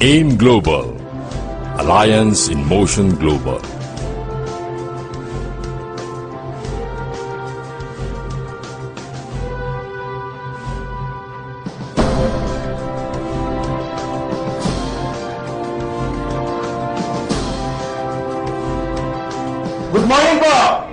AIM Global, Alliance in Motion Global. Good morning po!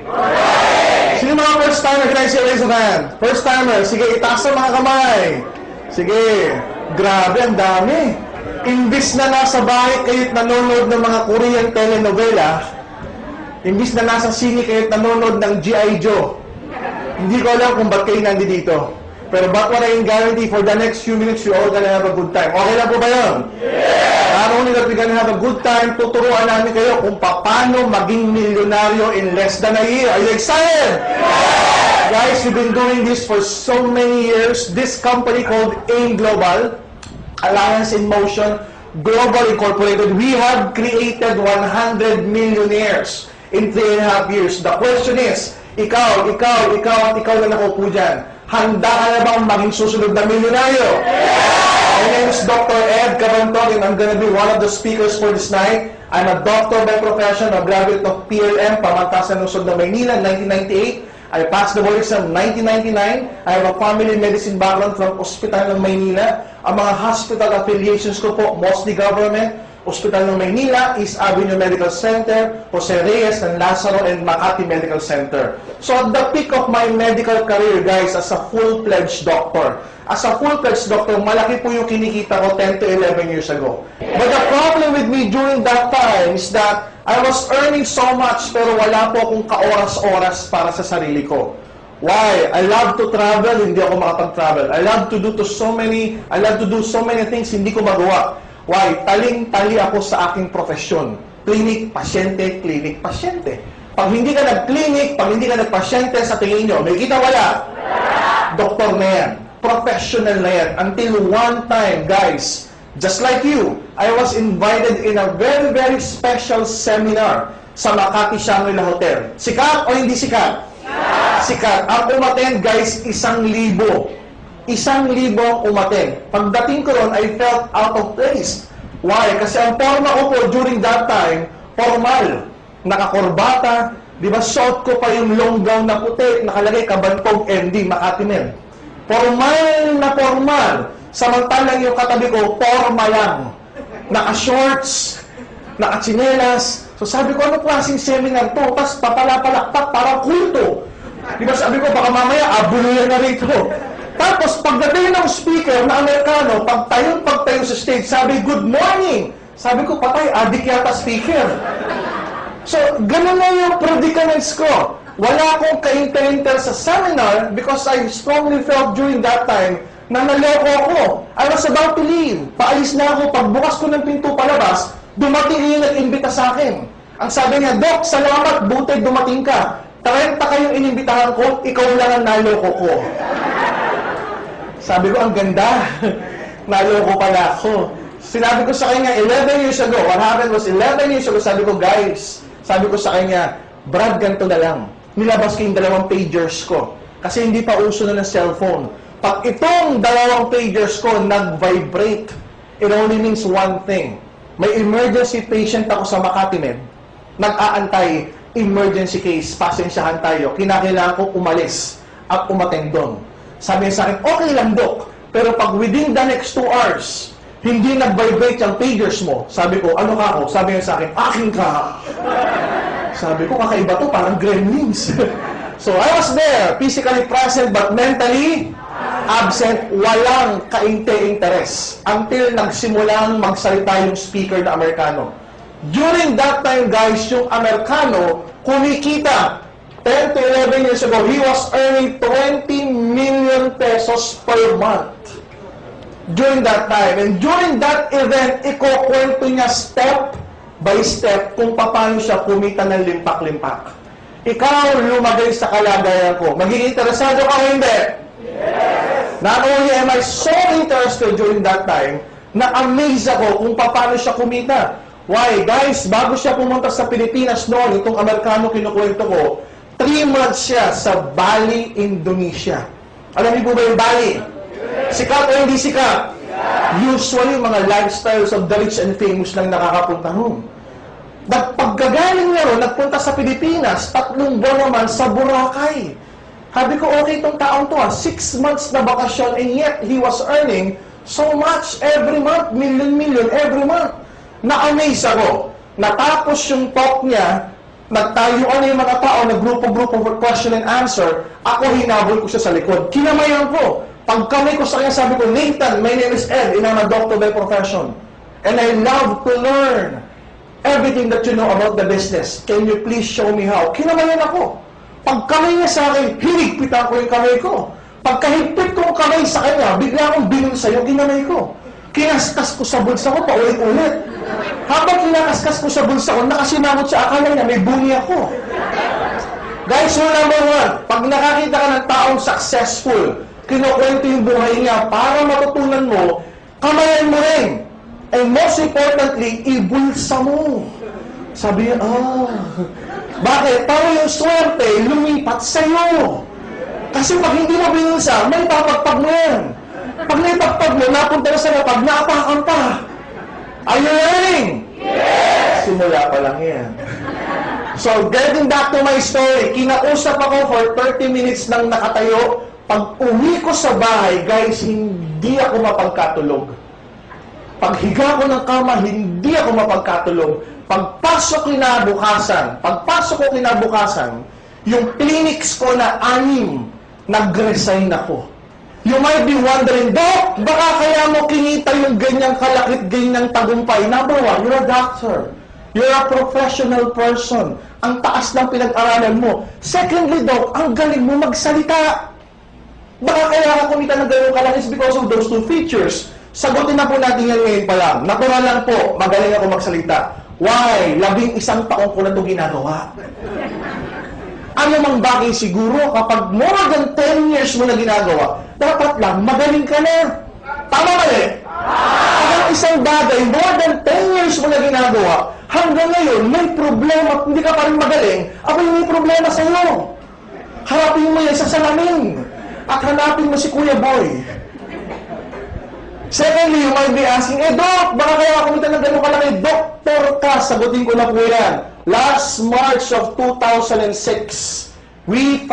Sino mga first timer? Can I see a raise of hand? First timer, sige, itaas ang mga kamay. Sige, grabe, ang dami. Imbis na nasa bahay kayo't nanonood ng mga Korean telenovela, imbis na nasa sine kayo't nanonood ng G.I. Joe, hindi ko alam kung ba't kayo nandito. Pero but what I can guarantee, for the next few minutes, you all gonna have a good time. Okay lang po ba yun? Not only that we're gonna have a good time, tuturuan namin kayo kung paano maging milyonaryo in less than a year. Are you excited? Guys, we've been doing this for so many years. This company called AIM Global, Alliance in Motion Global Incorporated, we have created 100 millionaires in 3.5 years. The question is, ikaw na nakaupo dyan, handa ka na bang maging susunod na milyonaryo? My name is Dr. Ed Cabanton, and I'm going to be one of the speakers for this night. I'm a doctor by profession, a graduate of PLM, Pamantasan Lungsod ng Maynila, 1998. I passed the board exam 1999. I have a family medicine background from Hospital ng Maynila. Ang mga hospital affiliations ko po, mostly government. Hospital ng Maynila, East Avenue Medical Center, Jose Reyes and Lazaro, and Makati Medical Center. So at the peak of my medical career, guys, as a full-fledged doctor, malaki po yung kinikita ko 10 to 11 years ago. But the problem with me during that time is that I was earning so much pero wala po akong kaoras-oras para sa sarili ko. Why? I love to travel, hindi ako makapag-travel. I love to do so many things, hindi ko magawa. Why? Taling-tali ako sa aking profesyon. Clinic, pasyente, clinic, pasyente. Pag hindi ka nag-clinic, pag hindi ka nag-pasyente, sa tingin nyo, may kita wala? Doktor na yan. Professional na yan. Until one time, guys, just like you, I was invited in a very, very special seminar sa Makati Shangri-La Hotel. Sikat o hindi sikat? Sikat. Ang umattend, guys, 1,000. 1,000 ang umattend. Pagdating ko ron, I felt out of place. Why? Kasi ang forma ko po during that time, formal. Nakakorbata. Di ba, short ko pa yung long gown na puti, nakalagay Kabantog MD, Makati Med. Formal na formal. Samantalang yung katabi ko, forma lang. Naka-shorts, naka-chinelas. So sabi ko, ano klaseng seminar to? Tapos papalapalakpak, parang kulto. Di ba, sabi ko, baka mamaya, abuluyan na rito. Tapos, pagdating ng speaker na Amerikano, pagtayo sa stage, sabi, good morning! Sabi ko, patay, adik yata speaker. So, ganun na yung predicaments ko. Wala akong ka-inter-inter sa seminar because I strongly felt during that time na naloko ako. I was about to leave. Paalis na ako. Pagbukas ko ng pinto palabas, dumating yung nag-imbita sa akin. Ang sabi niya, Doc, salamat, buti dumating ka. 30 kayong inimbitahan ko, ikaw lang ang naloko ko. Sabi ko, ang ganda. Naloko pala ako. Sinabi ko sa kanya, 11 years ago, what happened was 11 years ago, sabi ko, guys, sabi ko sa kanya, Brad, ganito na lang. Nilabas ko yung 2 pagers ko. Kasi hindi pa uso na ng cellphone. Pag itong 2 pagers ko nag-vibrate, it only means one thing. May emergency patient ako sa Makati Med. Nag-aantay, emergency case, pasensyahan tayo. Kinakailangan ko umalis at umattend doon. Sabi niya sa akin, okay lang, Doc. Pero pag within the next 2 hours, hindi nag-vibrate yung pagers mo. Sabi ko, ano ka ako? Sabi niya sa akin, akin ka. Sabi ko, kakaiba to, parang gremlins. So I was there, physically present, but mentally absent, walang kainte-interes. Until nagsimulang magsalita yung speaker na Amerikano. During that time, guys, yung Amerikano, kumikita. 10 to 11 years ago, he was earning 20 million pesos per month. During that time. And during that event, ikukwento niya step by step kung paano siya kumita ng limpak-limpak. Ikaw lumagay sa kalagayan ko. Magiging interesado ka o hindi? Yes! Not only am I so interested during that time, na-amaze ako kung paano siya kumita. Why? Guys, bago siya pumunta sa Pilipinas noon, itong Amerikano kinukwento ko, 3 months siya sa Bali, Indonesia. Alam niyo po ba yung Bali? Sikat o hindi sikat? Usually, mga lifestyles of the rich and famous lang nakakapunta ron. Pagkagaling niya ron, nagpunta sa Pilipinas, 3 buwan naman sa Boracay. Sabi ko, okay itong taong to 6 months na bakasyon, and yet he was earning so much every month, million every month. Na-amaze ako. Natapos yung talk niya, nagtayuan na yung mga tao, nag-grupo-grupo for question and answer, ako hinabol ko siya sa likod. Kinamayan ko. Pagkamay ko sa kanya, sabi ko, Nathan, my name is Ed, and I'm a doctor by profession. And I love to learn everything that you know about the business. Can you please show me how? Kinamayan ako. Pagkamay niya sa akin, hinigpitan ko yung kamay ko. Pagkahigpit kong kamay sa kanya, bigla akong binulsa yung ginamay ko. Kinaskas ko sa bulsa ko, paulit-ulit. Habang kinakaskas ko sa bulsa ko, nakasinamot sa akala niya, may bungi ako. Guys, rule number 1, pag nakakita ka ng taong successful, kinukwento yung buhay niya para matutunan mo, kamayan mo rin. And most importantly, ibulsa mo. Sabi niya, bakit? Para yung swerte, lumipat sa'yo. Kasi pag hindi mo binulsa, may papagpag mo yan. Pag naipagpag mo, napunta na sa napag, naapakan pa. Are you learning? Yes! Simula pa lang yan. So, getting back to my story, kinausap ako for 30 minutes nang nakatayo. Pag uwi ko sa bahay, guys, hindi ako mapagkatulog. Pag higa ko ng kama, hindi ako mapagkatulog. Pagpasok ko kinabukasan, yung clinics ko na 6, nag-resign ako. You might be wondering, Doc, baka kaya mo kinita yung ganyang kalakit, ganyang tagumpay. Number 1, you're a doctor. You're a professional person. Ang taas ng pinag-aralan mo. Secondly, Doc, ang galing mo magsalita. Baka kaya ka kumita ng ganyang kalakit because of those 2 features. Sagutin na po natin yan ngayon pa lang. Natural lang po, magaling ako magsalita. Why? 11 taon ko na ito ginagawa. Ano mang bagay siguro, kapag more than 10 years mo na ginagawa, dapat lang, magaling ka na. Tama ba eh? Kapag isang bagay, more than 10 years mo na ginagawa, hanggang ngayon, may problema at hindi ka pa rin magaling, ako yung may problema sa iyo. Harapin mo yan sa salamin. At hanapin mo si Kuya Boy. Secondly, you might be asking, Doc, baka kaya kumita ng gano'n kalaki? Doktor ka, sagutin ko na po yan. Last March of 2006, we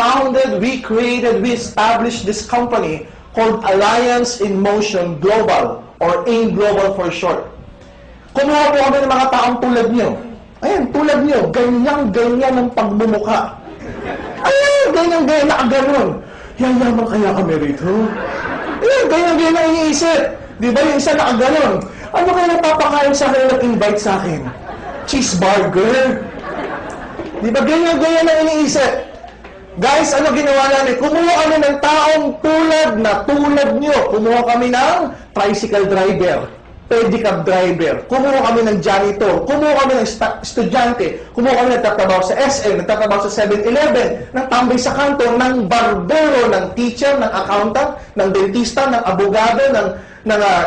established this company called Alliance in Motion Global, or AIM Global for short. Kumuha po kami ng mga taong tulad niyo. Ayan, tulad niyo, ganyan-ganyan ang pagmumukha. Ayan, ganyan-ganyan, nakaganon. Yayaman kaya kami rito? Ayan, ganyan-ganyan ang iniisip. Di ba yung isa nakaganon? Ano kaya napapakain sa akin nag-invite sa akin? Cheeseburger? Di ba ganyan-ganyan ang iniisip? Guys, ano ginawa namin? Kumuha kami ng taong tulad nyo. Kumuha kami ng tricycle driver, pedicab driver. Kumuha kami ng janitor. Kumuha kami ng estudyante. Kumuha kami nagtatrabaho sa SM, nagtatrabaho sa 7-Eleven, nagtambay sa kanto, ng barbero, ng teacher, ng accountant, ng dentista, ng abogado, ng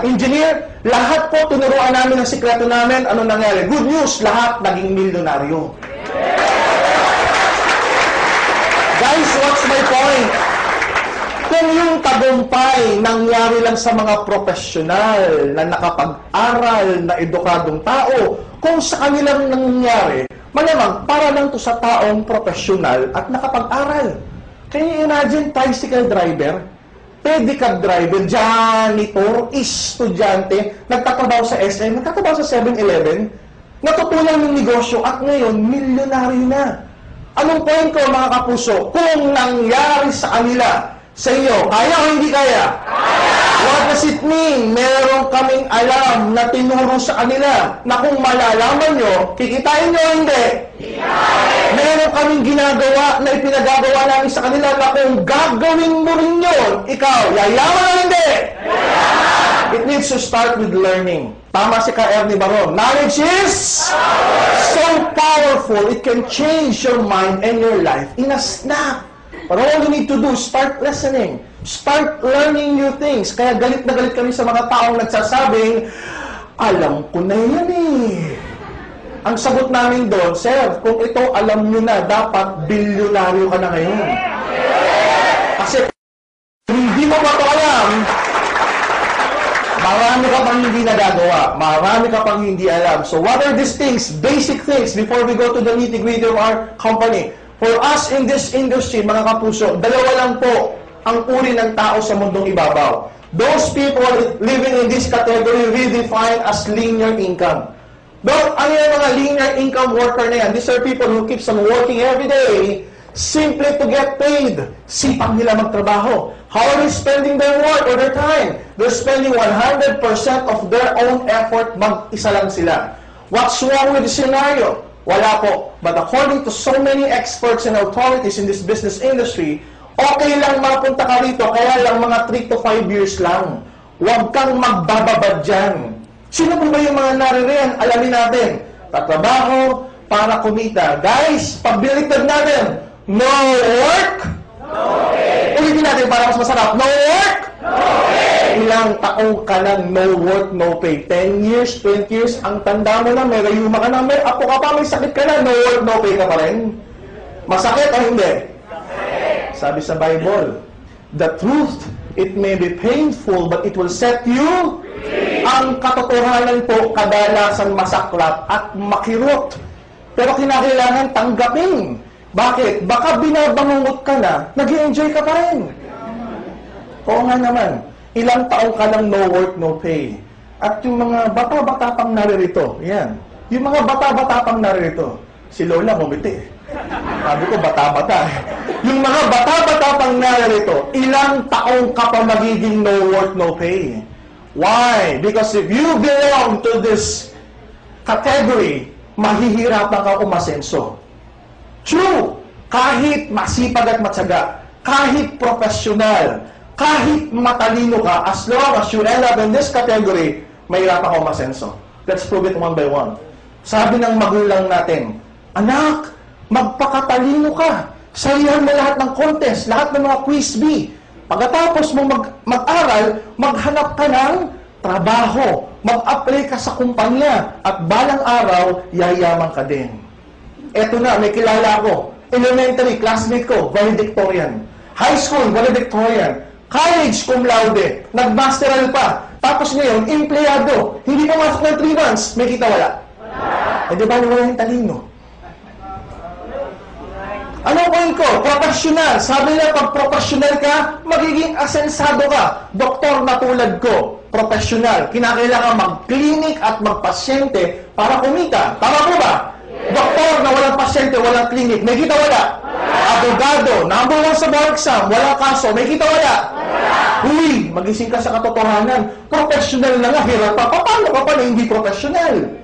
engineer. Lahat po, tunuruan namin ang sikreto namin. Ano nangyari? Good news, lahat naging milyonaryo. Guys, what's my point? Kung yung tagumpay nangyari lang sa mga profesional na nakapag-aral na edukadong tao, kung sa kanilang nangyari, malamang para lang to sa taong profesional at nakapag-aral. Can you imagine, tricycle driver, pedicab driver, janitor, estudyante, nagtatrabaho sa SM, nagtatrabaho sa 7-Eleven, natutunan ng negosyo at ngayon, milyonaryo na. Anong point ko, mga kapuso? Kung nangyari sa kanila, sa inyo, kaya o hindi kaya? Kaya! What does it mean? Meron kaming alam na tinuro sa kanila na kung malalaman nyo, kikitain nyo o hindi? Kikitain! Meron kaming ginagawa na ipinagagawa namin sa kanila na kung gagawin mo rin yun, ikaw, yayaman o hindi? Yayaman! It needs to start with learning. Tama si Ka Ernie Baron. Knowledge is so powerful, it can change your mind and your life in a snap. But all you need to do is start listening. Start learning new things. Kaya galit na galit kami sa mga taong nagsasabing, alam ko na yan eh. Ang sagot namin doon, Sir, kung ito alam nyo na, dapat bilyonaryo ka na ngayon. Kasi hindi mo ba ito alam, marami marami ka pang hindi nagagawa. Marami ka pang hindi alam. So what are these things, basic things, before we go to the nitty-gritty of our company? For us in this industry, mga kapuso, dalawa lang po ang uri ng tao sa mundong ibabaw. Those people living in this category we define as linear income. Ano yung mga linear income worker na yan? These are people who keeps on working every day simply to get paid. Sipag nila magtrabaho. How are they spending their work or their time? They're spending 100% of their own effort. Mag-isa lang sila. What's wrong with the scenario? Wala po. But according to so many experts and authorities in this business industry, okay lang mapunta ka rito, kaya lang mga 3 to 5 years lang. Huwag kang magbababad dyan. Sino po ba yung mga naririyan? Alamin natin. Tatrabaho para kumita. Guys, pagbaliktad natin, no work? No pay. Ulitin natin para mas masarap. No work? No pay. Ilang taong ka lang no work, no pay? 10 years, 20 years, ang tanda mo na, may rayuma ka na, may apo ka pa, may sakit ka na, no work, no pay ka pa rin. Masakit o hindi? Sabi sa Bible, the truth, it may be painful, but it will set you free. Ang katotohanan po, kadalasan masaklap at makirot. Pero kinakailangan tanggapin. Bakit? Baka binabangungot ka na, nag-i-enjoy ka pa rin. Oo nga naman. Ilang taong ka lang no work, no pay. At yung mga bata-bata pang naririto, yan. Yung mga bata-bata pang naririto, si Lola ngumiti. Sabi ko, bata-bata. Yung mga bata-bata pang narito, ilang taong ka pa magiging no work, no pay? Why? Because if you belong to this category, mahihirapan ka umasenso. True! Kahit masipag at matyaga, kahit professional, kahit matalino ka, as long as you end up in this category, mahirapan ka umasenso. Let's prove it one by one. Sabi ng magulang natin, anak, magpakatalino ka. Salihan mo lahat ng contest, lahat ng mga quiz bee. Pagkatapos mo mag-aral, maghanap ka ng trabaho. Mag-apply ka sa kumpanya. At balang araw, yayaman ka din. Eto na, may kilala ko. Elementary, classmate ko, valedictorian. High school, valedictorian. College, cum laude. Nag-masteral pa. Tapos ngayon, empleyado. Hindi pa masok ng 3 months. May kita wala? Wala. Di ba wala yung talino? Ano point ko? Professional. Sabi nila, pag professional ka, magiging asensado ka. Doktor na tulad ko, professional. Kinakailangan mag-clinic at magpasyente para kumita. Tama po ba? Yes. Doktor na walang pasyente, walang clinic, may kita wala? Abogado, number 1 sa bar exam, walang kaso, may kita wala? Uy, magising ka sa katotohanan. Professional na nga, hirap pa. Paano ka pa na hindi professional?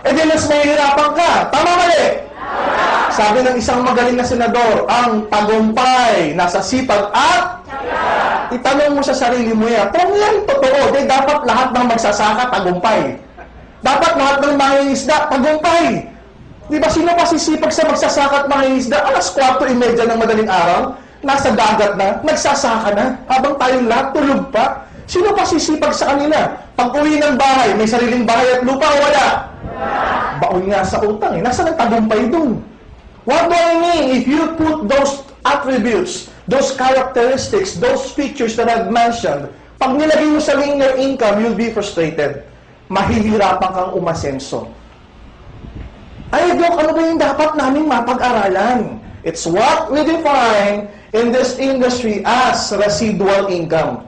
E di mas mahihirapan ka. Tama mali? Sabi ng isang magaling na senador, ang tagumpay nasa sipag at itanong mo sa sarili mo yan, kung yan totoo, di dapat lahat ng magsasaka tagumpay. Dapat lahat ng mangingisda tagumpay. Di ba sino pa sisipag sa magsasaka at mangingisda? Alas 4:30 ng madaling araw, nasa dagat na, nagsasaka na, habang tayong lahat tulog pa. Sino pa sisipag sa kanila? Pag uwi ng bahay, may sariling bahay at lupa, wala. Baon nga sa utang, Nasaan ang tagumpay dun? What do I mean? If you put those attributes, those characteristics, those features that I've mentioned, pag nilagay mo sa linear income, you'll be frustrated. Mahihirapan kang umasenso. Ay, Dok, ano ba yung dapat naming mapag-aralan? It's what we define in this industry as residual income.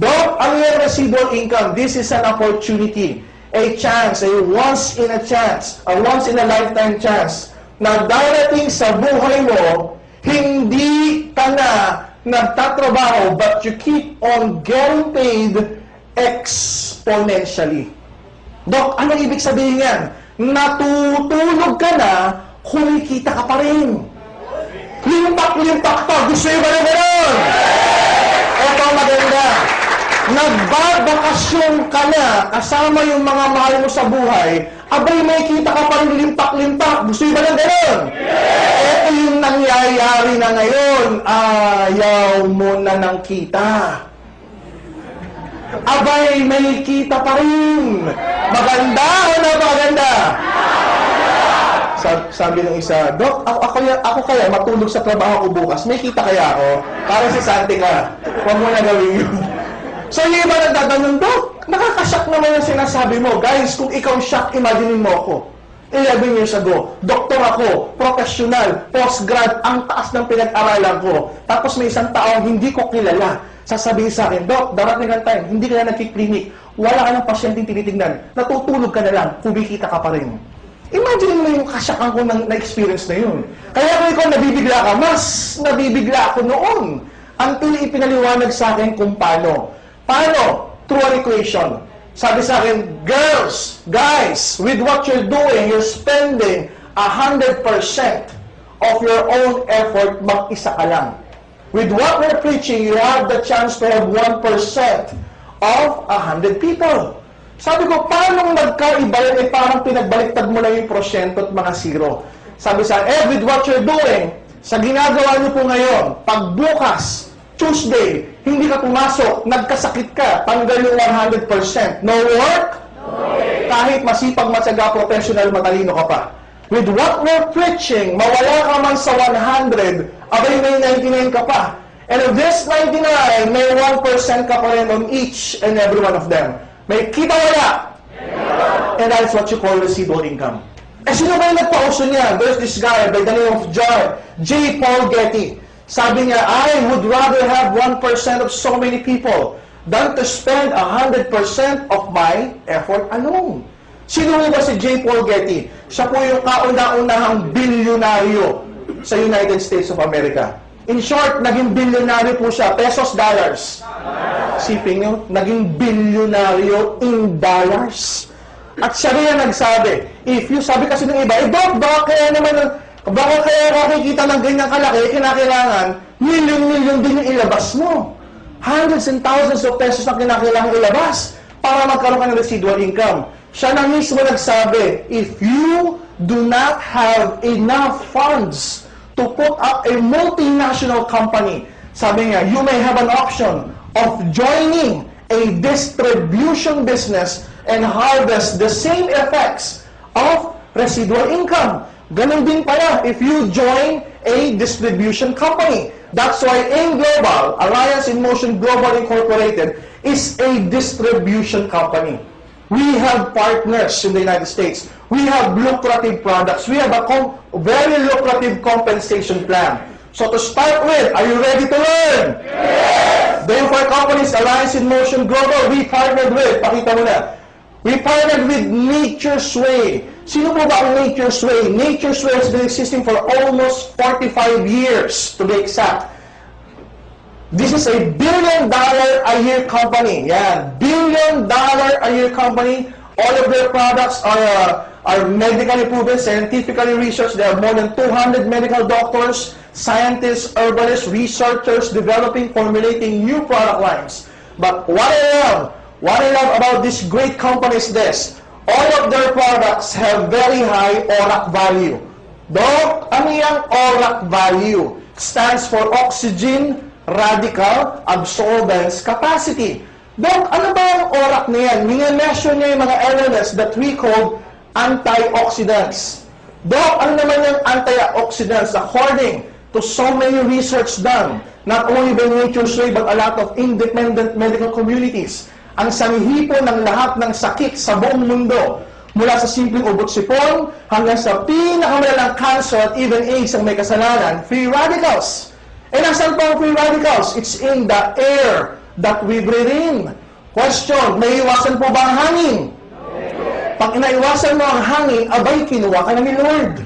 Dok, ano yung residual income? This is an opportunity, a chance, a once in a chance, a once in a lifetime chance na darating sa buhay mo, hindi ka na nagtatrabaho, but you keep on getting paid exponentially. Dok, anong ibig sabihin yan? Natutulog ka na, kumikita ka pa rin. Limpak pa. Gusto nyo ba na gano'n? Ito maganda. Nagbabakasyon ka na kasama yung mga mahal mo sa buhay, abay may kita ka pa rin limpak-limpak. Gusto nyo ba na gano'n? Ito yung nangyayari na ngayon. Ayaw mo na ng kita. Abay may kita pa rin. Maganda o na maganda? Sabi ng isa, Dok, ako kaya matulog sa trabaho ko bukas. May kita kaya ako? Para si Santi ka. Huwag mo na gawin yun. So yung iba nagtatanong, Dok, nakakashock naman yung sinasabi mo. Guys, kung ikaw shock, imagine mo ako. 11 years ago, doktor ako, professional, postgrad, ang taas ng pinag-aralan ko. Tapos may isang taong hindi ko kilala. Sasabihin sa akin, Dok, darating ang time, hindi ka na nagkiklinik, wala ka ng pasyenteng tinitignan, natutulog ka na lang, kumikita ka pa rin. Imagine mo yung kasyakan ko na-experience na yun. Kaya kung ikaw nabibigla ka, mas nabibigla ako noon. Until ipinaliwanag sa akin kung paano. Paano? Through an equation. Sabi sa akin, girls, guys, with what you're doing, you're spending 100% of your own effort, mag-isa ka lang. With what we're preaching, you have the chance to have 1% of 100 people. Sabi ko, paano nagkaiba yun? Eh, parang pinagbaliktad mo lang yung porsyento at mga zero. Sabi sa akin, with what you're doing, sa ginagawa niyo po ngayon, pagbukas, Tuesday, hindi ka pumasok, nagkasakit ka, tanggal yung 100%. No work? No. Kahit masipag, matyaga, professional, matalino ka pa. With what we're preaching, mawala ka man sa 100, abay may 99 ka pa. And of this 99, may 1% ka pa rin on each and every one of them. May kita wala. And that's what you call residual income. Eh, sino ba yung nagpauso niya? There's this guy by the name of J. Paul Getty. Sabi niya, I would rather have 1% of so many people than to spend 100% of my effort alone. Sino ba si J. Paul Getty? Siya po yung kauna-unahang bilyonaryo sa United States of America. In short, naging bilyonaryo po siya, pesos, dollars. Siping nyo, naging bilyonaryo in dollars. At siya rin nagsabi, if you, sabi kasi ng iba, Doc, kaya naman, baka kaya kakikita ng ganyang kalaki, kinakailangan, milyon-milyon din yung ilabas mo. Hundreds and thousands of pesos na kinakailangan ilabas para magkaroon ka ng residual income. Siya na mismo nagsabi, if you do not have enough funds to put up a multinational company, sabi niya, you may have an option of joining a distribution business and harvest the same effects of residual income. Ganun din pala if you join a distribution company. That's why AIM Global, Alliance in Motion Global Incorporated, is a distribution company. We have partners in the United States. We have lucrative products. We have a very lucrative compensation plan. So to start with, are you ready to learn? Yes! Then for companies, Alliance in Motion Global, we partnered with, pakita mo na, we partnered with Nature's Way. Sino po ba ang Nature's Way? Nature's Way has been existing for almost 45 years, to be exact. This is a $1 billion a year company. Yeah, $1 billion a year company. All of their products are medically proven, scientifically researched. There are more than 200 medical doctors, scientists, herbalists, researchers developing, formulating new product lines. But what I love about this great company is this. All of their products have very high ORAC value. Doc, ano yung ORAC value? Stands for Oxygen Radical Absorbance Capacity. Doc, ano ba ang ORAC na yan? Mine-measure niya yung mga elements that we call antioxidants. Doc, ano naman yung antioxidants? According to so many research done, not only by Nature's Way, but a lot of independent medical communities, ang sanhipo ng lahat ng sakit sa buong mundo, mula sa simpleng ubo-sipon hanggang sa pinakamalalang cancer at even AIDS ang may kasalanan, free radicals. E nasan po ang free radicals? It's in the air that we breathe in. Question, may iwasan po ba ang hangin? Pag inaiwasan mo ang hangin, abay, kinuha ka na ni Lord.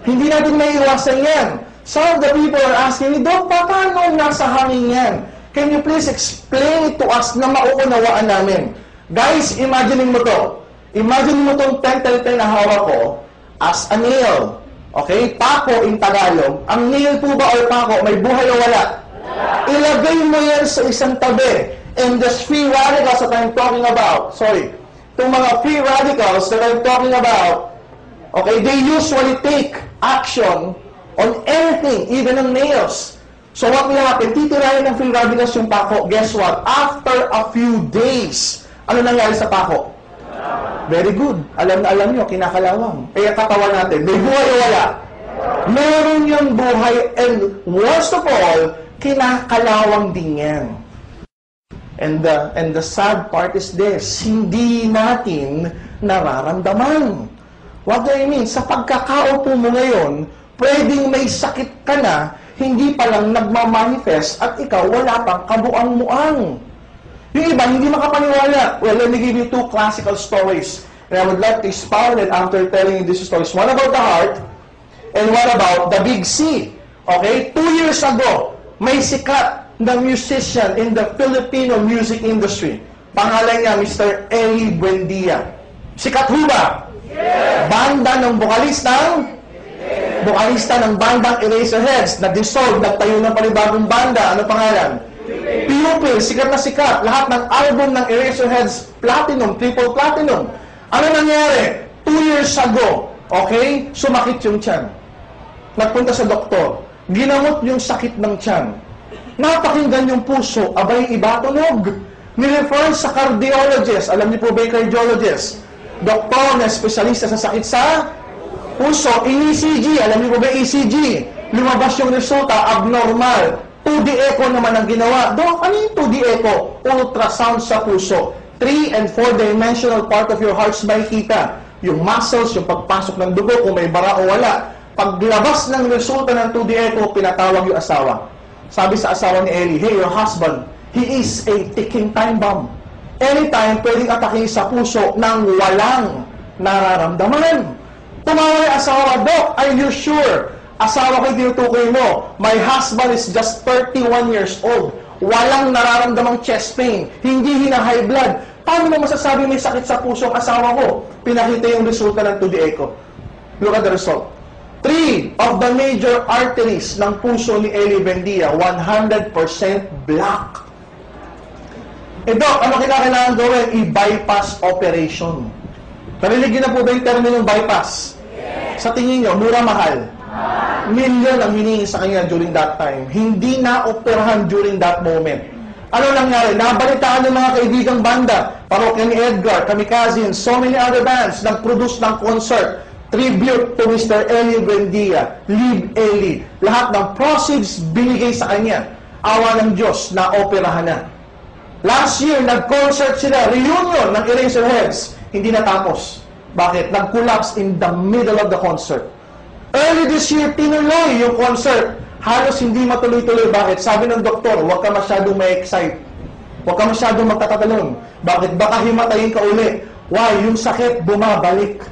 Hindi natin may iwasan yan. Some of the people are asking me, Doc, paano nasa hangin yan? Can you please explain it to us na mauunawaan namin? Guys, imagine mo to. Imagine mo tong pentel pen na hawak ko as a nail. Okay? Pako in Tagalog. Ang nail po ba or pako, may buhay o wala? Ilagay mo yan sa isang tabi. And the free radicals that I'm talking about, itong mga free radicals that I'm talking about, okay, they usually take action on anything, even on nails. So what will happen? Titirahin ng free radicals yung pako. Guess what? After a few days, ano nangyari sa pako? Very good. Alam na alam nyo, kinakalawang. Kaya katawan natin, may buhay o wala? Meron yung buhay, and worst of all, kinakalawang din yan. And the sad part is this, hindi natin nararamdaman. What do I mean? Sa pagkakaupo mo ngayon, pwedeng may sakit ka na, hindi pa lang nagmamanifest at ikaw wala pang kabuang-muang. Yung iba, hindi makapaniwala. Well, let me give you two classical stories. And I would like to expound it after telling you these stories. One about the heart, and one about the big C. Okay? 2 years ago, may sikat na musician in the Filipino music industry. Pangalan niya, Mr. Eli Buendia. Sikat ho ba? Yeah. Banda ng bokalista ng bandang Eraserheads, na-dissolve, nagtayo ng panibagong banda. Ano pangalan? Pupil, sikat na sikat. Lahat ng album ng Eraserheads, platinum, triple platinum. Ano nangyari? 2 years ago, okay, sumakit yung tiyan. Nagpunta sa doktor. Ginamot yung sakit ng tiyan. Napakinggan yung puso, abay iba tunog. Nirefer sa cardiologist. Alam niyo po ba yung cardiologist? Doktor na espesyalista sa sakit sa puso. ECG. Alam niyo po ba ECG? Lumabas yung resulta, abnormal. 2D echo naman ang ginawa. Dok, ano yung 2D echo? Ultrasound sa puso. 3 and 4-dimensional part of your heart's makikita. Yung muscles, yung pagpasok ng dugo, kung may bara o wala. Paglabas ng resulta ng 2D echo, pinatawag yung asawa. Sabi sa asawa ni Eli, hey, your husband, he is a ticking time bomb. Anytime, pwedeng atakin sa puso nang walang nararamdaman. Tumawa yung asawa, Doc, are you sure? Asawa ko tinutukoy mo, my husband is just 31 years old. Walang nararamdamang chest pain. Hindi hina-high blood. Paano mo masasabi may sakit sa puso ang asawa ko? Pinakita yung resulta ng 2D echo. Look at the result. 3 of the major arteries ng puso ni Eli Buendia, 100% black. Eh, Doc, ano kailangan gawin? I-bypass operation. Narinig niyo na po ba yung terminong bypass? Sa tingin niyo, mura mahal? Milyon ang hiningi sa kanya during that time. Hindi na operahan during that moment. Ano nangyari? Nabalitaan ng mga kaibigang banda, parokya ni Edgar, Kamikazin, so many other bands, nag-produce ng concert, tribute to Mr. Eli Buendia, Live Eli. Lahat ng proceeds binigay sa kanya. Awa ng Diyos, na-operahan na. Last year, nag-concert sila, reunion ng Eraserheads. Hindi natapos. Bakit? Nag-collapse in the middle of the concert. Early this year, tinuloy yung concert. Halos hindi matuloy-tuloy. Bakit? Sabi ng doktor, huwag ka masyadong ma-excite. Huwag ka masyadong magtatatalon. Bakit? Baka himatayin ka uli. Why? Yung sakit, bumabalik.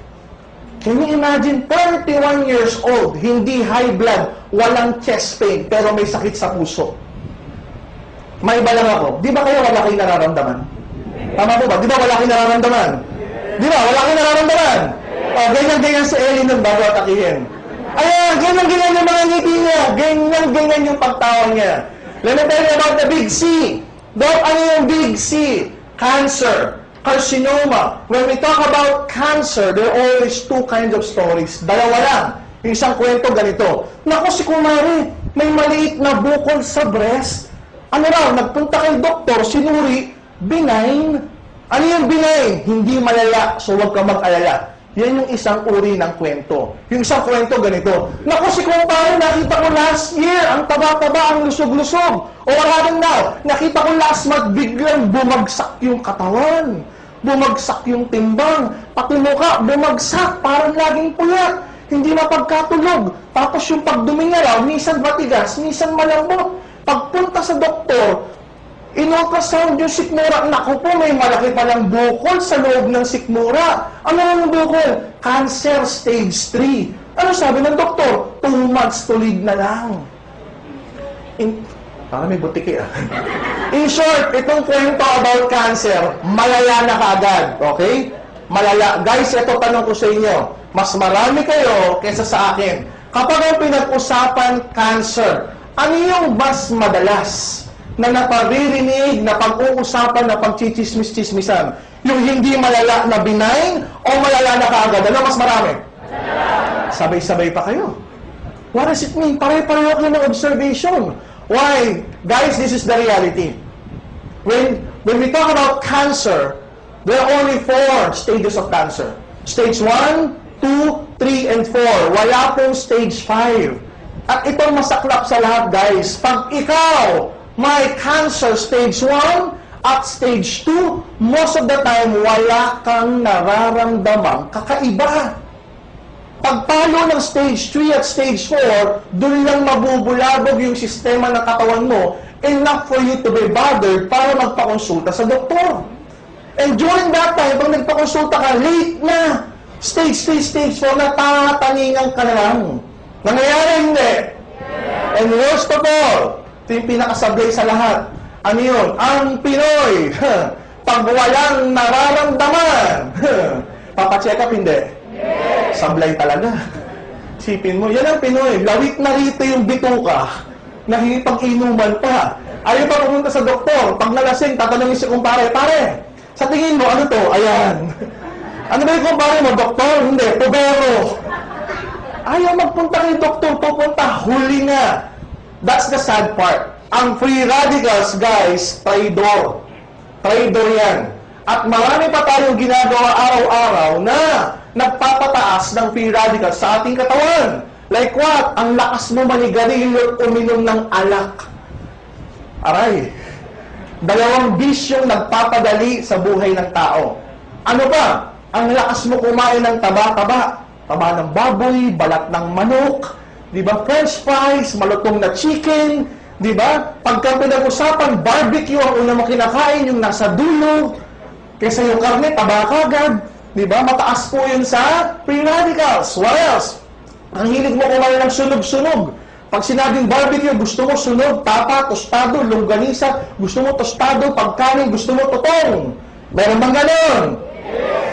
Can you imagine, 31 years old, hindi high blood, walang chest pain, pero may sakit sa puso. May iba lang ako. Di ba kayo wala kayong nararamdaman? Tama po ba? Di ba wala kayong nararamdaman? Di ba? Wala kayong nararamdaman? O, ganyan-ganyan si Eli nun bago atakihin. Ayan, ganyan-ganyan yung mga ngiti niya. Ganyan-ganyan yung pagtawa niya. Let me tell you about the big C. Dok, ano yung big C? Cancer. Carcinoma. When we talk about cancer, there are always two kinds of stories. Dalawa lang. Yung isang kwento ganito. Naku, si Kumari, may maliit na bukol sa breast. Ano raw, nagpunta kay doktor, sinuri, benign. Ano yung benign? Hindi malala, so huwag ka mag-alala. Yan yung isang uri ng kwento. Yung isang kwento ganito. Naku, si Kumari, nakita ko last year, ang taba-taba, ang lusog-lusog. O what happened now? Nakita ko last month, biglang bumagsak yung katawan. Bumagsak yung timbang. Pati mukha, bumagsak. Parang laging puyat. Hindi mapagkatulog. Tapos yung pagdumi niya raw, minsan matigas, minsan malambot. Pagpunta sa doktor, in-ultrasound yung sikmura. Naku po, may malaki palang bukol sa loob ng sikmura. Ano yung bukol? Cancer stage 3. Ano sabi ng doktor? 2 months to live na lang. Parang may butiki ah. In short, itong kwento about cancer, malala na kaagad. Okay? Malala. Guys, ito tanong ko sa inyo. Mas marami kayo kaysa sa akin. Kapag ang pinag-usapan cancer, ano yung mas madalas na naparirinig, na pag-uusapan, na pagchichismis-chismisan? Yung hindi malala na benign o malala na kaagad? Ano mas marami? Sabay-sabay pa kayo. What does it mean? Pare-pareho kayo ng observation. Why? Guys, this is the reality. When we talk about cancer, there are only 4 stages of cancer. Stage 1, 2, 3, and 4. Wala pong stage 5. At itong masaklap sa lahat, guys. Pag ikaw may cancer stage 1, At stage 2, most of the time, wala kang nararamdamang kakaiba. Pagpalo ng stage 3 at stage 4, dun lang mabubulabog yung sistema ng katawan mo, enough for you to be bothered para magpakonsulta sa doktor. And during that time, pag nagpakonsulta ka, late na. Stage 3, stage 4, natataningan ka na lang. Nangyayari hindi. And worst of all, ito yung pinakasablay sa lahat. Ano yun? Ang Pinoy, pag walang nararamdaman, papacheck up, hindi. Sablay talaga. Sipin mo, yan ang Pinoy. Lawit na rito yung bituka. Nakikipag-inuman pa. Ayaw pa pumunta sa doktor. Pag nalasing, tatanungin si kumpare, pare, sa tingin mo, ano to? Ayan. Ano ba yung kumpare mo, doktor? Hindi, pubero. Ayaw magpunta kay doktor, pupunta, huli nga. That's the sad part. Ang free radicals, guys, traidor. Traidor yan. At marami pa tayong ginagawa araw-araw na nagpapataas ng free radicals sa ating katawan. Like what? Ang lakas mo manigarilyo at uminom ng alak. Aray. Dalawang bisyong nagpapadali sa buhay ng tao. Ano ba? Ang lakas mo kumain ng taba-taba. Taba ng baboy, balat ng manok, di ba? French fries, malutong na chicken, di ba? Pagka pinag-usapan, barbecue ang una mo kinakain, yung nasa dulo, kaysa yung karne, taba kagad, di ba? Mataas po yun sa free radicals. What else? Ang hilig mo kumain ng sunog-sunog. Pag sinabing barbecue, gusto mo sunog, tapa, tostado, longganisa, gusto mo tostado, pagkanin, gusto mo totong. Meron bang ganon?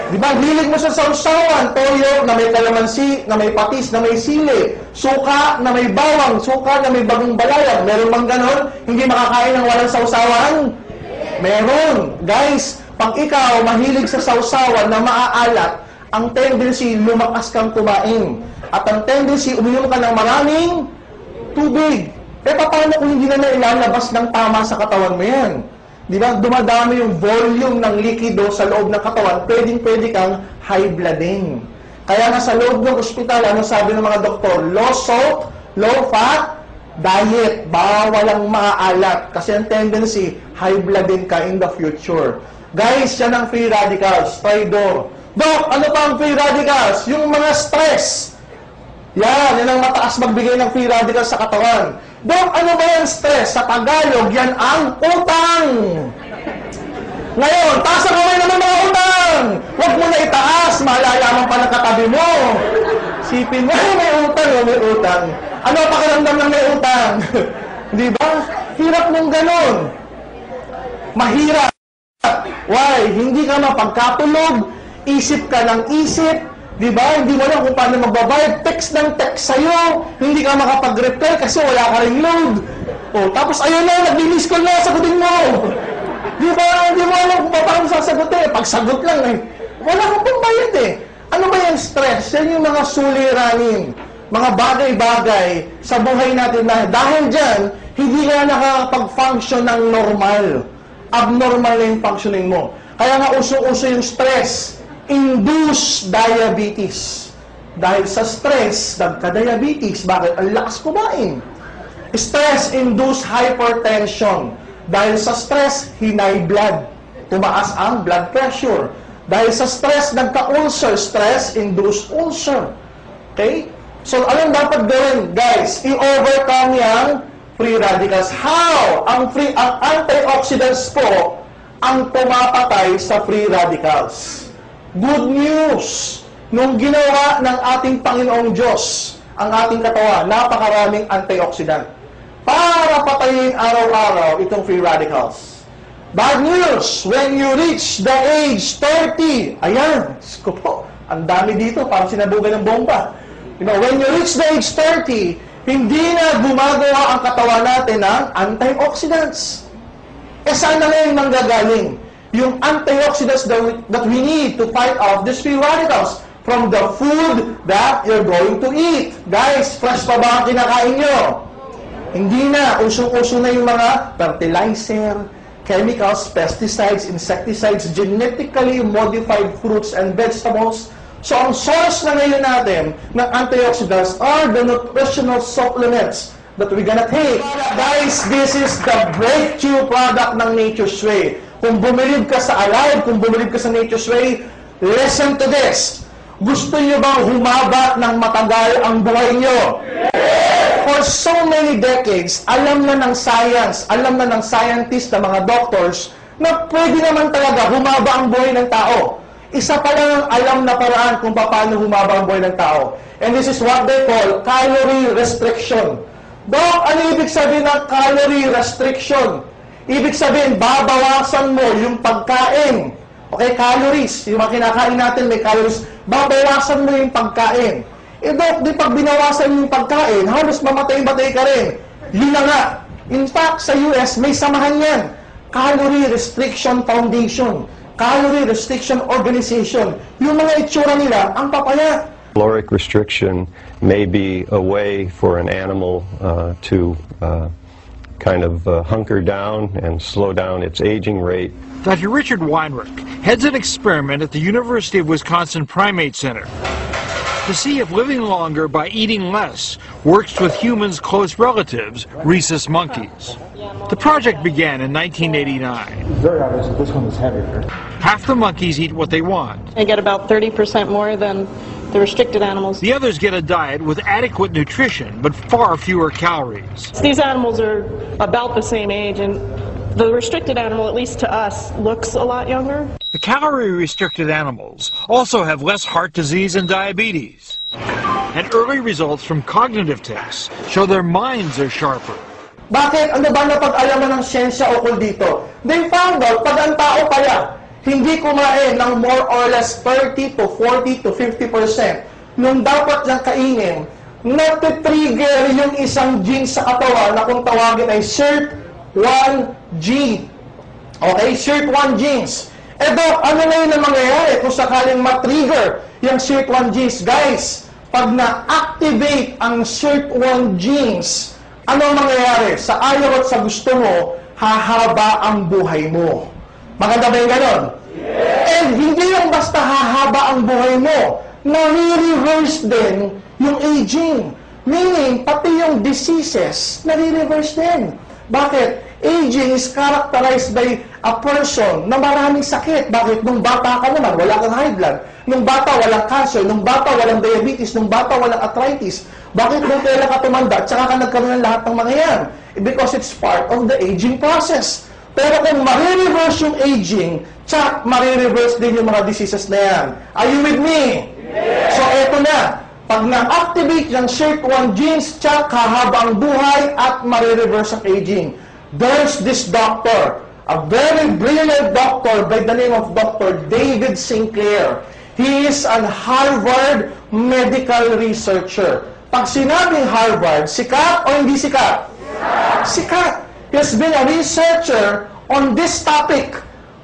Di ba, hilig mo sa sausawan, toyo na may kalamansi, na may patis, na may sili, suka na may bawang, suka na may bagong balayang. Meron bang ganon? Hindi makakain ng walang sausawan? Meron. Guys, pag ikaw mahilig sa sausawan na maaalat, ang tendency, lumakas kang kumain. At ang tendency, uminom ka ng maraming tubig. Eh, paano kung hindi na nailalabas ng tama sa katawan mo yan? Di ba? Dumadami yung volume ng likido sa loob ng katawan, pwedeng-pwede kang high blooding. Kaya nga sa loob ng ospital, ano sabi ng mga doktor? Low salt, low fat, diet. Bawal ang maaalat. Kasi ang tendency, high blooding ka in the future. Guys, yan ang free radicals. Traidor. Dok, ano pa ang free radicals? Yung mga stress. Yan ang mataas magbigay ng free radicals sa katawan. Dok, ano ba yung stress? Sa Tagalog, yan ang utang. Ngayon, taas ang kamay naman mga utang. Huwag mo na itaas, malalaman pa ng katabi mo. Sipin mo, may utang, may utang. Ano pakiramdam ng may utang? Di ba? Hirap mong ganon. Mahirap. Why? Hindi ka mapagkatulog, isip ka ng isip, di ba? Hindi mo alam kung paano magbabayad, text ng text sa'yo, hindi ka makapag-reply kasi wala ka rin load. O, tapos ayun na, nag-miss call na, sagutin mo. Di ba? Hindi mo alam kung paano sasagutin. Pagsagot lang eh. Wala kang pambayad eh. Ano ba yung stress? Yan yung mga suliranin, mga bagay-bagay sa buhay natin na dahil dyan, hindi ka nakakapag-function ng normal. Abnormal na yung functioning mo. Kaya nga uso-uso yung stress. Induced diabetes. Dahil sa stress, nagka-diabetes. Bakit? Ang lakas kumain. Stress-induced hypertension. Dahil sa stress, hinay blood. Tumaas ang blood pressure. Dahil sa stress, nagka-ulcer. Stress-induced ulcer. Okay? So, anong dapat gawin? Guys, i-overcome yung free radicals. How? Ang antioxidants po ang pumapatay sa free radicals. Good news! Nung ginawa ng ating Panginoong Diyos ang ating katawan, napakaraming antioxidant para patayin araw-araw itong free radicals. Bad news! When you reach the age 30, ayan, ko po, ang dami dito, parang sinabugan ng bomba. You know, when you reach the age 30, hindi na gumagawa ang katawan natin ng antioxidants. Eh saan na ngayon manggagaling? Yung antioxidants that we need to fight off these free radicals from the food that you're going to eat. Guys, fresh pa ba ang kinakain nyo? Hindi na. Usong-uso na yung mga fertilizer, chemicals, pesticides, insecticides, genetically modified fruits and vegetables. So, ang source na ngayon natin ng antioxidants are the nutritional supplements that we're gonna take. Guys, this is the breakthrough product ng Nature's Way. Kung bumilib ka sa Alive, kung bumilib ka sa Nature's Way, listen to this. Gusto niyo bang humaba ng matagal ang buhay niyo? For so many decades, alam na ng science, alam na ng scientists, na mga doctors, na pwede naman talaga humaba ang buhay ng tao. Isa pa lang ang alam na paraan kung paano humaba ang buhay ng tao. And this is what they call calorie restriction. Dok, ano ibig sabihin ng calorie restriction? Ibig sabihin, babawasan mo yung pagkain. Okay, calories. Yung mga kinakain natin, may calories. Babawasan mo yung pagkain. Eh, Dok, di pag binawasan mo yung pagkain, halos mamatay-matay ka rin. Yun na nga. In fact, sa US, may samahan yan. Calorie Restriction Foundation. Calorie Restriction Organization. Yung mga itsura nila, ang papayat. Caloric restriction may be a way for an animal to kind of hunker down and slow down its aging rate. Dr. Richard Weinrich heads an experiment at the University of Wisconsin Primate Center to see if living longer by eating less works with humans' close relatives, rhesus monkeys. The project began in 1989. Very obvious that this one is heavier. Half the monkeys eat what they want. They get about 30% more than the restricted animals. The others get a diet with adequate nutrition, but far fewer calories. These animals are about the same age, and the restricted animal, at least to us, looks a lot younger. The calorie-restricted animals also have less heart disease and diabetes. And early results from cognitive tests show their minds are sharper. Bakit? Ano ba napag-alaman ng siyensya ukol dito? They found out, pag ang tao kaya hindi kumain ng more or less 30 to 40 to 50% nung dapat niyang kainin, natitrigger yung isang gene sa katawan na kung tawagin ay SIRT1 gene. Okay? SIRT1 genes. Eh Doc, ano na yun ang mangyayari kung sakaling matrigger yung SIRT1 genes? Guys, pag na-activate ang SIRT1 genes, ano ang mangyayari? Sa ayaw at sa gusto mo, hahaba ang buhay mo. Maganda ba yung ganon? And hindi lang basta hahaba ang buhay mo, nare-reverse din yung aging. Meaning, pati yung diseases, nare-reverse din. Bakit? Aging is characterized by a person na maraming sakit. Bakit? Nung bata ka naman, wala kang high blood. Nung bata, walang cancer. Nung bata, walang diabetes. Nung bata, walang arthritis. Bakit nung kailan ka tumanda, tsaka ka nagkaroon ng lahat ng mga yan? Because it's part of the aging process. Pero kung marireverse yung aging, tsak, marireverse din yung mga diseases na yan. Are you with me? Yeah. So, eto na. Pag na-activate yung SIRT1 genes, tsak, hahaba ang buhay at marireverse ang aging. There's this doctor, a very brilliant doctor by the name of Dr. David Sinclair. He is an Harvard medical researcher. Pag sinabing Harvard, sikat o hindi sikat? Sikat. He has been a researcher on this topic,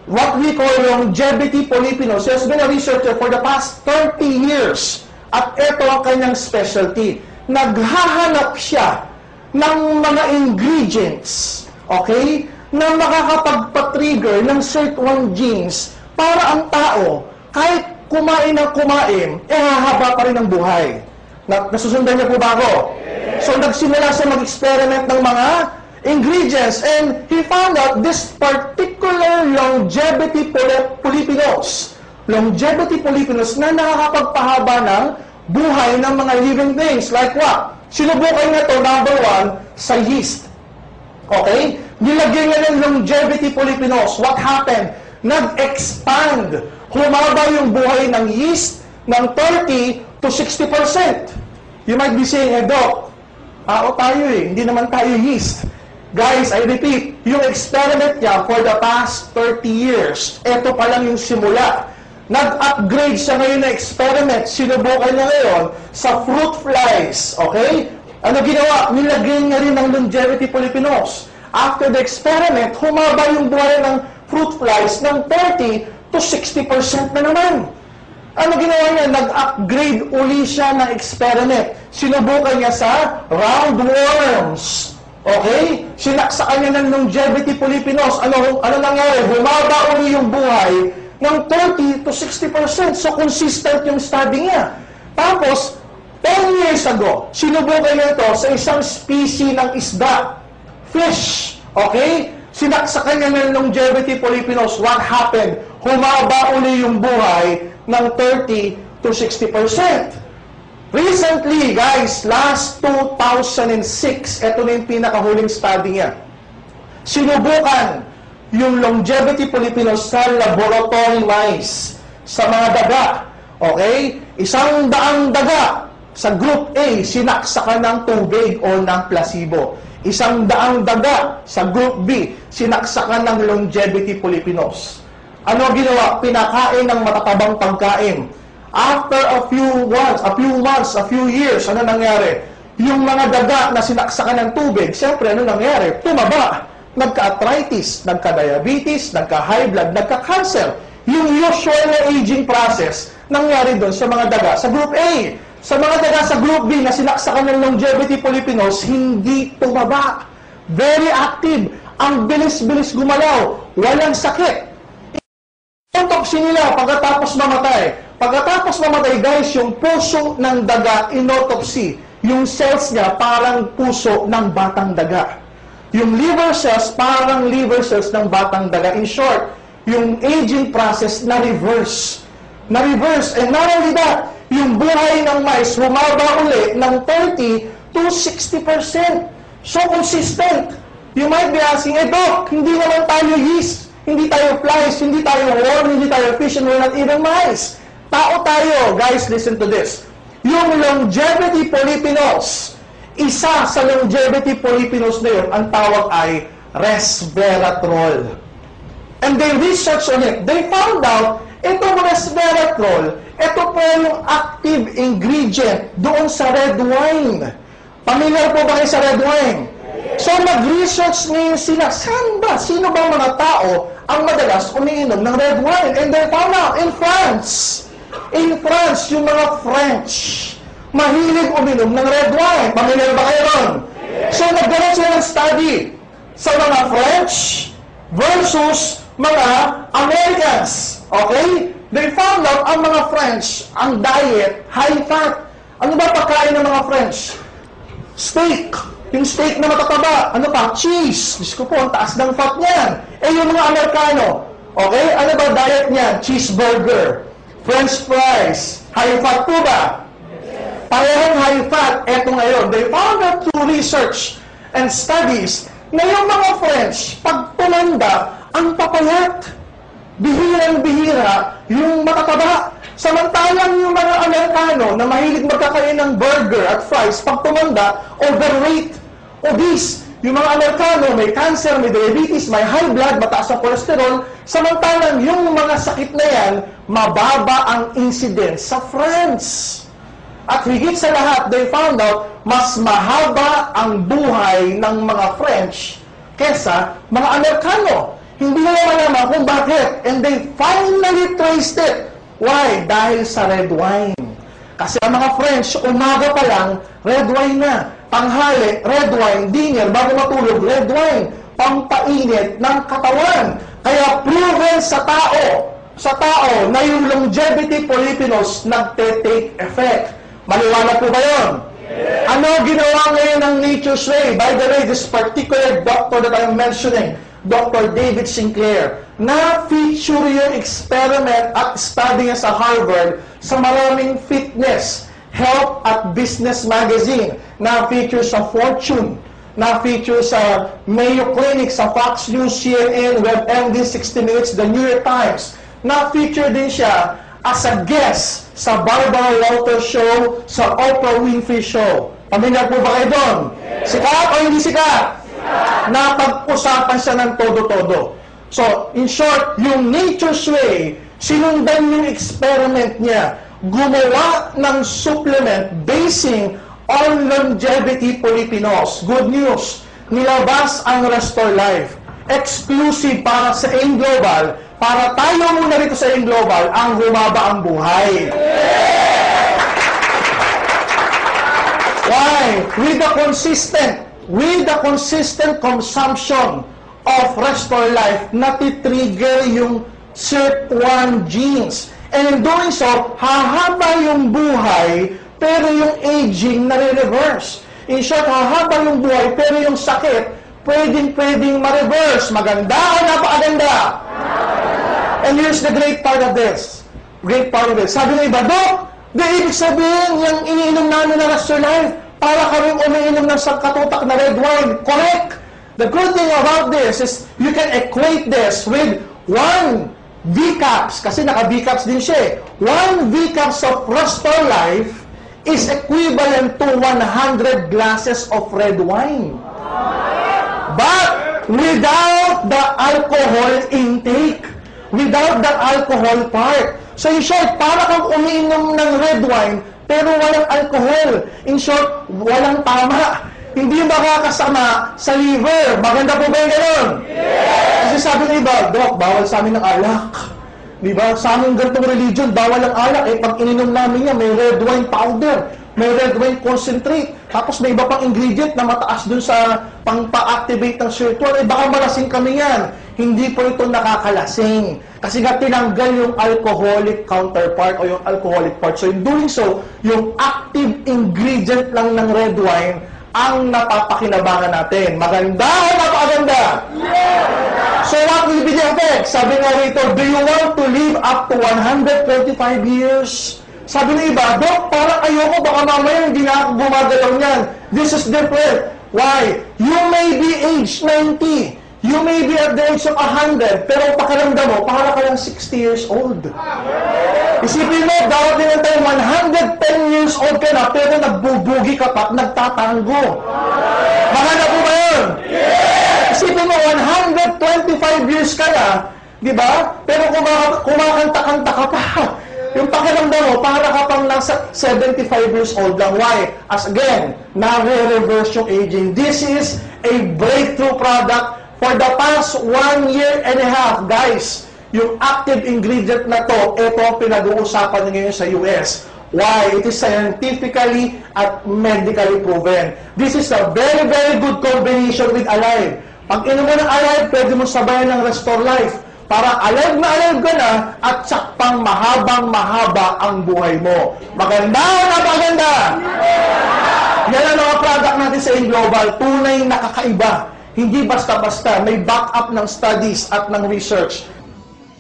what we call longevity polyphenols. He has been a researcher for the past 30 years. At ito ang kanyang specialty. Naghahanap siya ng mga ingredients, okay, na makakapagpa-trigger ng SIRT1 genes para ang tao, kahit kumain ng kumain, hahaba pa rin ang buhay. Nasusundan niyo po ba ako? So, nagsimula siya mag-experiment ng mga ingredients, and he found out this particular longevity polyphenols. Longevity polyphenols na nakakapagpahaba ng buhay ng mga living things. Like what? Sinubukan niya ito, number 1, sa yeast. Okay? Nilagyan niya ng longevity polyphenols. What happened? Nag-expand. Humaba yung buhay ng yeast ng 30 to 60%. You might be saying, hey, Doc, tayo hindi naman tayo yeast. Guys, I repeat, yung experiment niya for the past 30 years, ito pa lang yung simula. Nag-upgrade siya ngayon na experiment, sinubukan niya ngayon sa fruit flies, okay? Ano ginawa? Nilagyan niya rin ng longevity polyphenols. After the experiment, humaba yung buhay ng fruit flies ng 30 to 60% na naman. Ano ginawa niya? Nag-upgrade uli siya ng experiment. Sinubukan niya sa roundworms. Okay? Sinaksakan niya ng longevity polyphenols. Ano nangyari? Humaba uli yung buhay ng 30 to 60%. So, consistent yung study niya. Tapos, 10 years ago, sinubukan niya ito sa isang species ng isda, fish, okay? Sinaksakan niya ng longevity polyphenol. What happened? Humaba uli yung buhay ng 30 to 60%. Recently, guys, last 2006, ito na yung pinakahuling study niya. Sinubukan yung longevity polyphenol sa laboratory mice, sa mga daga. Okay? 100 daga. Sa group A, sinaksakan ng tubig o ng placebo. 100 daga. Sa group B, sinaksakan ng longevity polyphenols. Ano ginawa? Pinakain ng matatabang pagkain. After a few months, a few years, ano nangyari? Yung mga daga na sinaksakan ng tubig, siyempre, ano nangyari? Tumaba. Nagka-arthritis, nagka-diabetes, nagka-high blood, nagka-cancer. Yung usual na aging process, nangyari doon sa mga daga sa group A. Sa mga daga sa group B na sinaksakan ng longevity polyphenols, hindi tumaba. Very active. Ang bilis-bilis gumalaw. Walang sakit. Autopsy nila pagkatapos mamatay. Pagkatapos mamatay, guys, yung puso ng daga, inautopsy. Yung cells niya parang puso ng batang daga. Yung liver cells, parang liver cells ng batang daga. In short, yung aging process na-reverse. Na-reverse. And not only that, yung buhay ng mice humaba uli ng 30 to 60%. So consistent. You might be asking, Doc, hindi naman tayo yeast, hindi tayo flies, hindi tayo worm, hindi tayo fish, and we're not even mice. Tao tayo. Guys, listen to this. Yung longevity polyphenols, isa sa longevity polyphenols na yun, ang tawag ay resveratrol. And they researched on it. They found out, itong resveratrol, ito po yung active ingredient doon sa red wine. Pamilyar po ba kayo sa red wine? So, nag-research ngayon sila, sino ba mga tao ang madalas umiinom ng red wine? And they found out, in France, yung mga French, mahilig uminom ng red wine. Pamilyar ba kayo ron? So, nagkaroon sila ng study sa mga French versus mga Americans. Okay? They found out ang mga French, ang diet, high fat. Ano ba pagkain ng mga French? Steak. Yung steak na matataba. Ano pa? Cheese. Diyos ko po, ang taas ng fat niyan. Eh, yung mga Amerikano, okay? Ano ba diet niyan? Cheeseburger. French fries. High fat po ba? Parehong high fat. Eto ngayon. They found out through research and studies na yung mga French, pag tumanda, ang papayat. Bihirang-bihira yung matataba. Samantalang yung mga Amerikano na mahilig magkakain ng burger at fries, pag tumanda, overweight, obese. Yung mga Amerikano may cancer, may diabetes, may high blood, mataas ang cholesterol. Samantalang yung mga sakit na yan, mababa ang incidence sa France. At higit sa lahat, they found out, mas mahaba ang buhay ng mga French kesa mga Amerikano. Hindi nila malaman kung bakit. And they finally traced it. Why? Dahil sa red wine. Kasi ang mga French, umaga pa lang, red wine na. Tanghali, red wine. Dinner, bago matulog, red wine. Pampainit ng katawan. Kaya proven sa tao na yung longevity polyphenols nagte-take effect. Maliwanag po ba yun? Yeah. Ano ginawa ngayon ng Nature's Way? By the way, this particular doctor that I'm mentioning, Dr. David Sinclair, na-feature yung experiment at study niya sa Harvard sa maraming fitness, health at business magazine, na-feature sa Fortune, na-feature sa Mayo Clinic, sa Fox News, CNN, WebMD, 60 Minutes, The New York Times. Na-feature din siya as a guest sa Barbara Walters Show, sa Oprah Winfrey Show. Pamilyar po ba kayo doon? Sikat o hindi sikat? Napag-usapan siya ng todo-todo. So, in short, yung Nature's Way, sinundan yung experiment niya. Gumawa ng supplement basing on longevity polyphenols. Good news, nilabas ang Restore Life. Exclusive para sa AIM Global, para tayo muna rito sa AIM Global, ang humaba ang buhay. Why? With the consistent consumption of Restore Life, natitrigger yung SIRT1 genes. And in doing so, hahaba yung buhay pero yung aging nare-reverse. In short, hahaba yung buhay, pero yung sakit, pwedeng ma-reverse. Maganda o napakaganda? And here's the great part of this. Great part of this. Sabi ng iba, Dok, di ibig sabihin, yung iniinom namin na Restore Life, para kaming umiinom ng katutak na red wine. Correct? The good thing about this is you can equate this with 1 V-Caps, kasi naka-V-Caps din siya. 1 V-Caps of Restore Life is equivalent to 100 glasses of red wine. But without the alcohol intake, without the alcohol part. So in short, para kang umiinom ng red wine, pero walang alcohol. In short, walang tama. Hindi makakasama sa liver. Maganda po ba yung gano'n? Yes! Kasi sabi ng iba, Dok, bawal sa amin ng alak. Diba? Sa aming ganitong religion, bawal ang alak. Eh, pag ininom namin yan, may red wine powder, may red wine concentrate, tapos may iba pang ingredient na mataas dun sa pang-pa-activate ng sirtual. Eh, baka malasing kami yan. Hindi po ito nakakalasing. Kasi nga tinanggal yung alcoholic counterpart o yung alcoholic part. So in doing so, yung active ingredient lang ng red wine ang napapakinabangan natin. Maganda o napakaganda? Yeah! So what will be the effect? Sabi nga rito, do you want to live up to 125 years? Sabi ng iba, Dok, parang ayoko, baka mamaya hindi na ako gumagalaw niyan. This is different. Why? You may be age 90. You may be at the age of 100, pero pakiramdam mo, para ka lang 60 years old. Isipin mo, dapat din ang time, 110 years old ka na, pero nagbubugi ka pa at nagtatango. Maganda po ba yun? Isipin mo, 125 years ka na, di ba? Pero kumakanta-kanta ka pa. Yung pakiramdam mo, para ka pang nasa 75 years old lang. Why? As again, nare-reverse yung aging. This is a breakthrough product for the past 1.5 years, guys. Yung active ingredient na to, ito ang pinag-uusapan ngayon sa US. Why? It is scientifically at medically proven. This is a very, very good combination with Alive. Pag inom mo ng Alive, pwede mo sabayan ng Restore Life. Para alive ka na at sakpang mahabang-mahaba ang buhay mo. Maganda o napaganda? Yan ang mga product natin sa InGlobal. Tunay na kakaiba. Hindi basta-basta. May backup ng studies at ng research.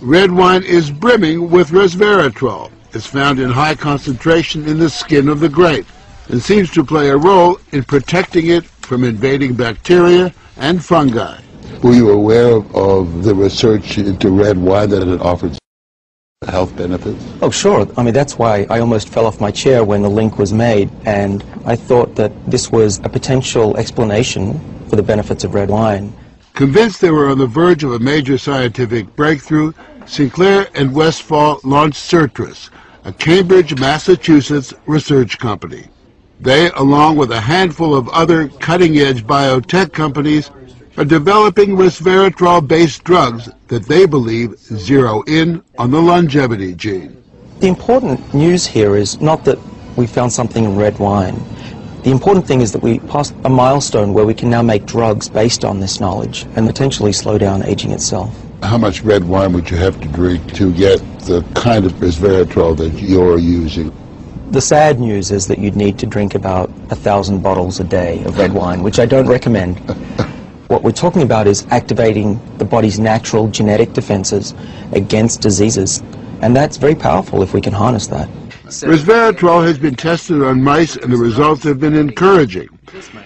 Red wine is brimming with resveratrol. It's found in high concentration in the skin of the grape and seems to play a role in protecting it from invading bacteria and fungi. Were you aware of the research into red wine that it offered health benefits? Oh, sure. I mean, that's why I almost fell off my chair when the link was made, and I thought that this was a potential explanation for the benefits of red wine. Convinced they were on the verge of a major scientific breakthrough, Sinclair and Westphal launched Certris, a Cambridge, Massachusetts research company. They, along with a handful of other cutting-edge biotech companies, are developing resveratrol-based drugs that they believe zero in on the longevity gene. The important news here is not that we found something in red wine. The important thing is that we passed a milestone where we can now make drugs based on this knowledge and potentially slow down aging itself. How much red wine would you have to drink to get the kind of resveratrol that you're using? The sad news is that you'd need to drink about 1,000 bottles a day of red wine, which I don't recommend. What we're talking about is activating the body's natural genetic defenses against diseases, and that's very powerful if we can harness that. Resveratrol has been tested on mice, and the results have been encouraging.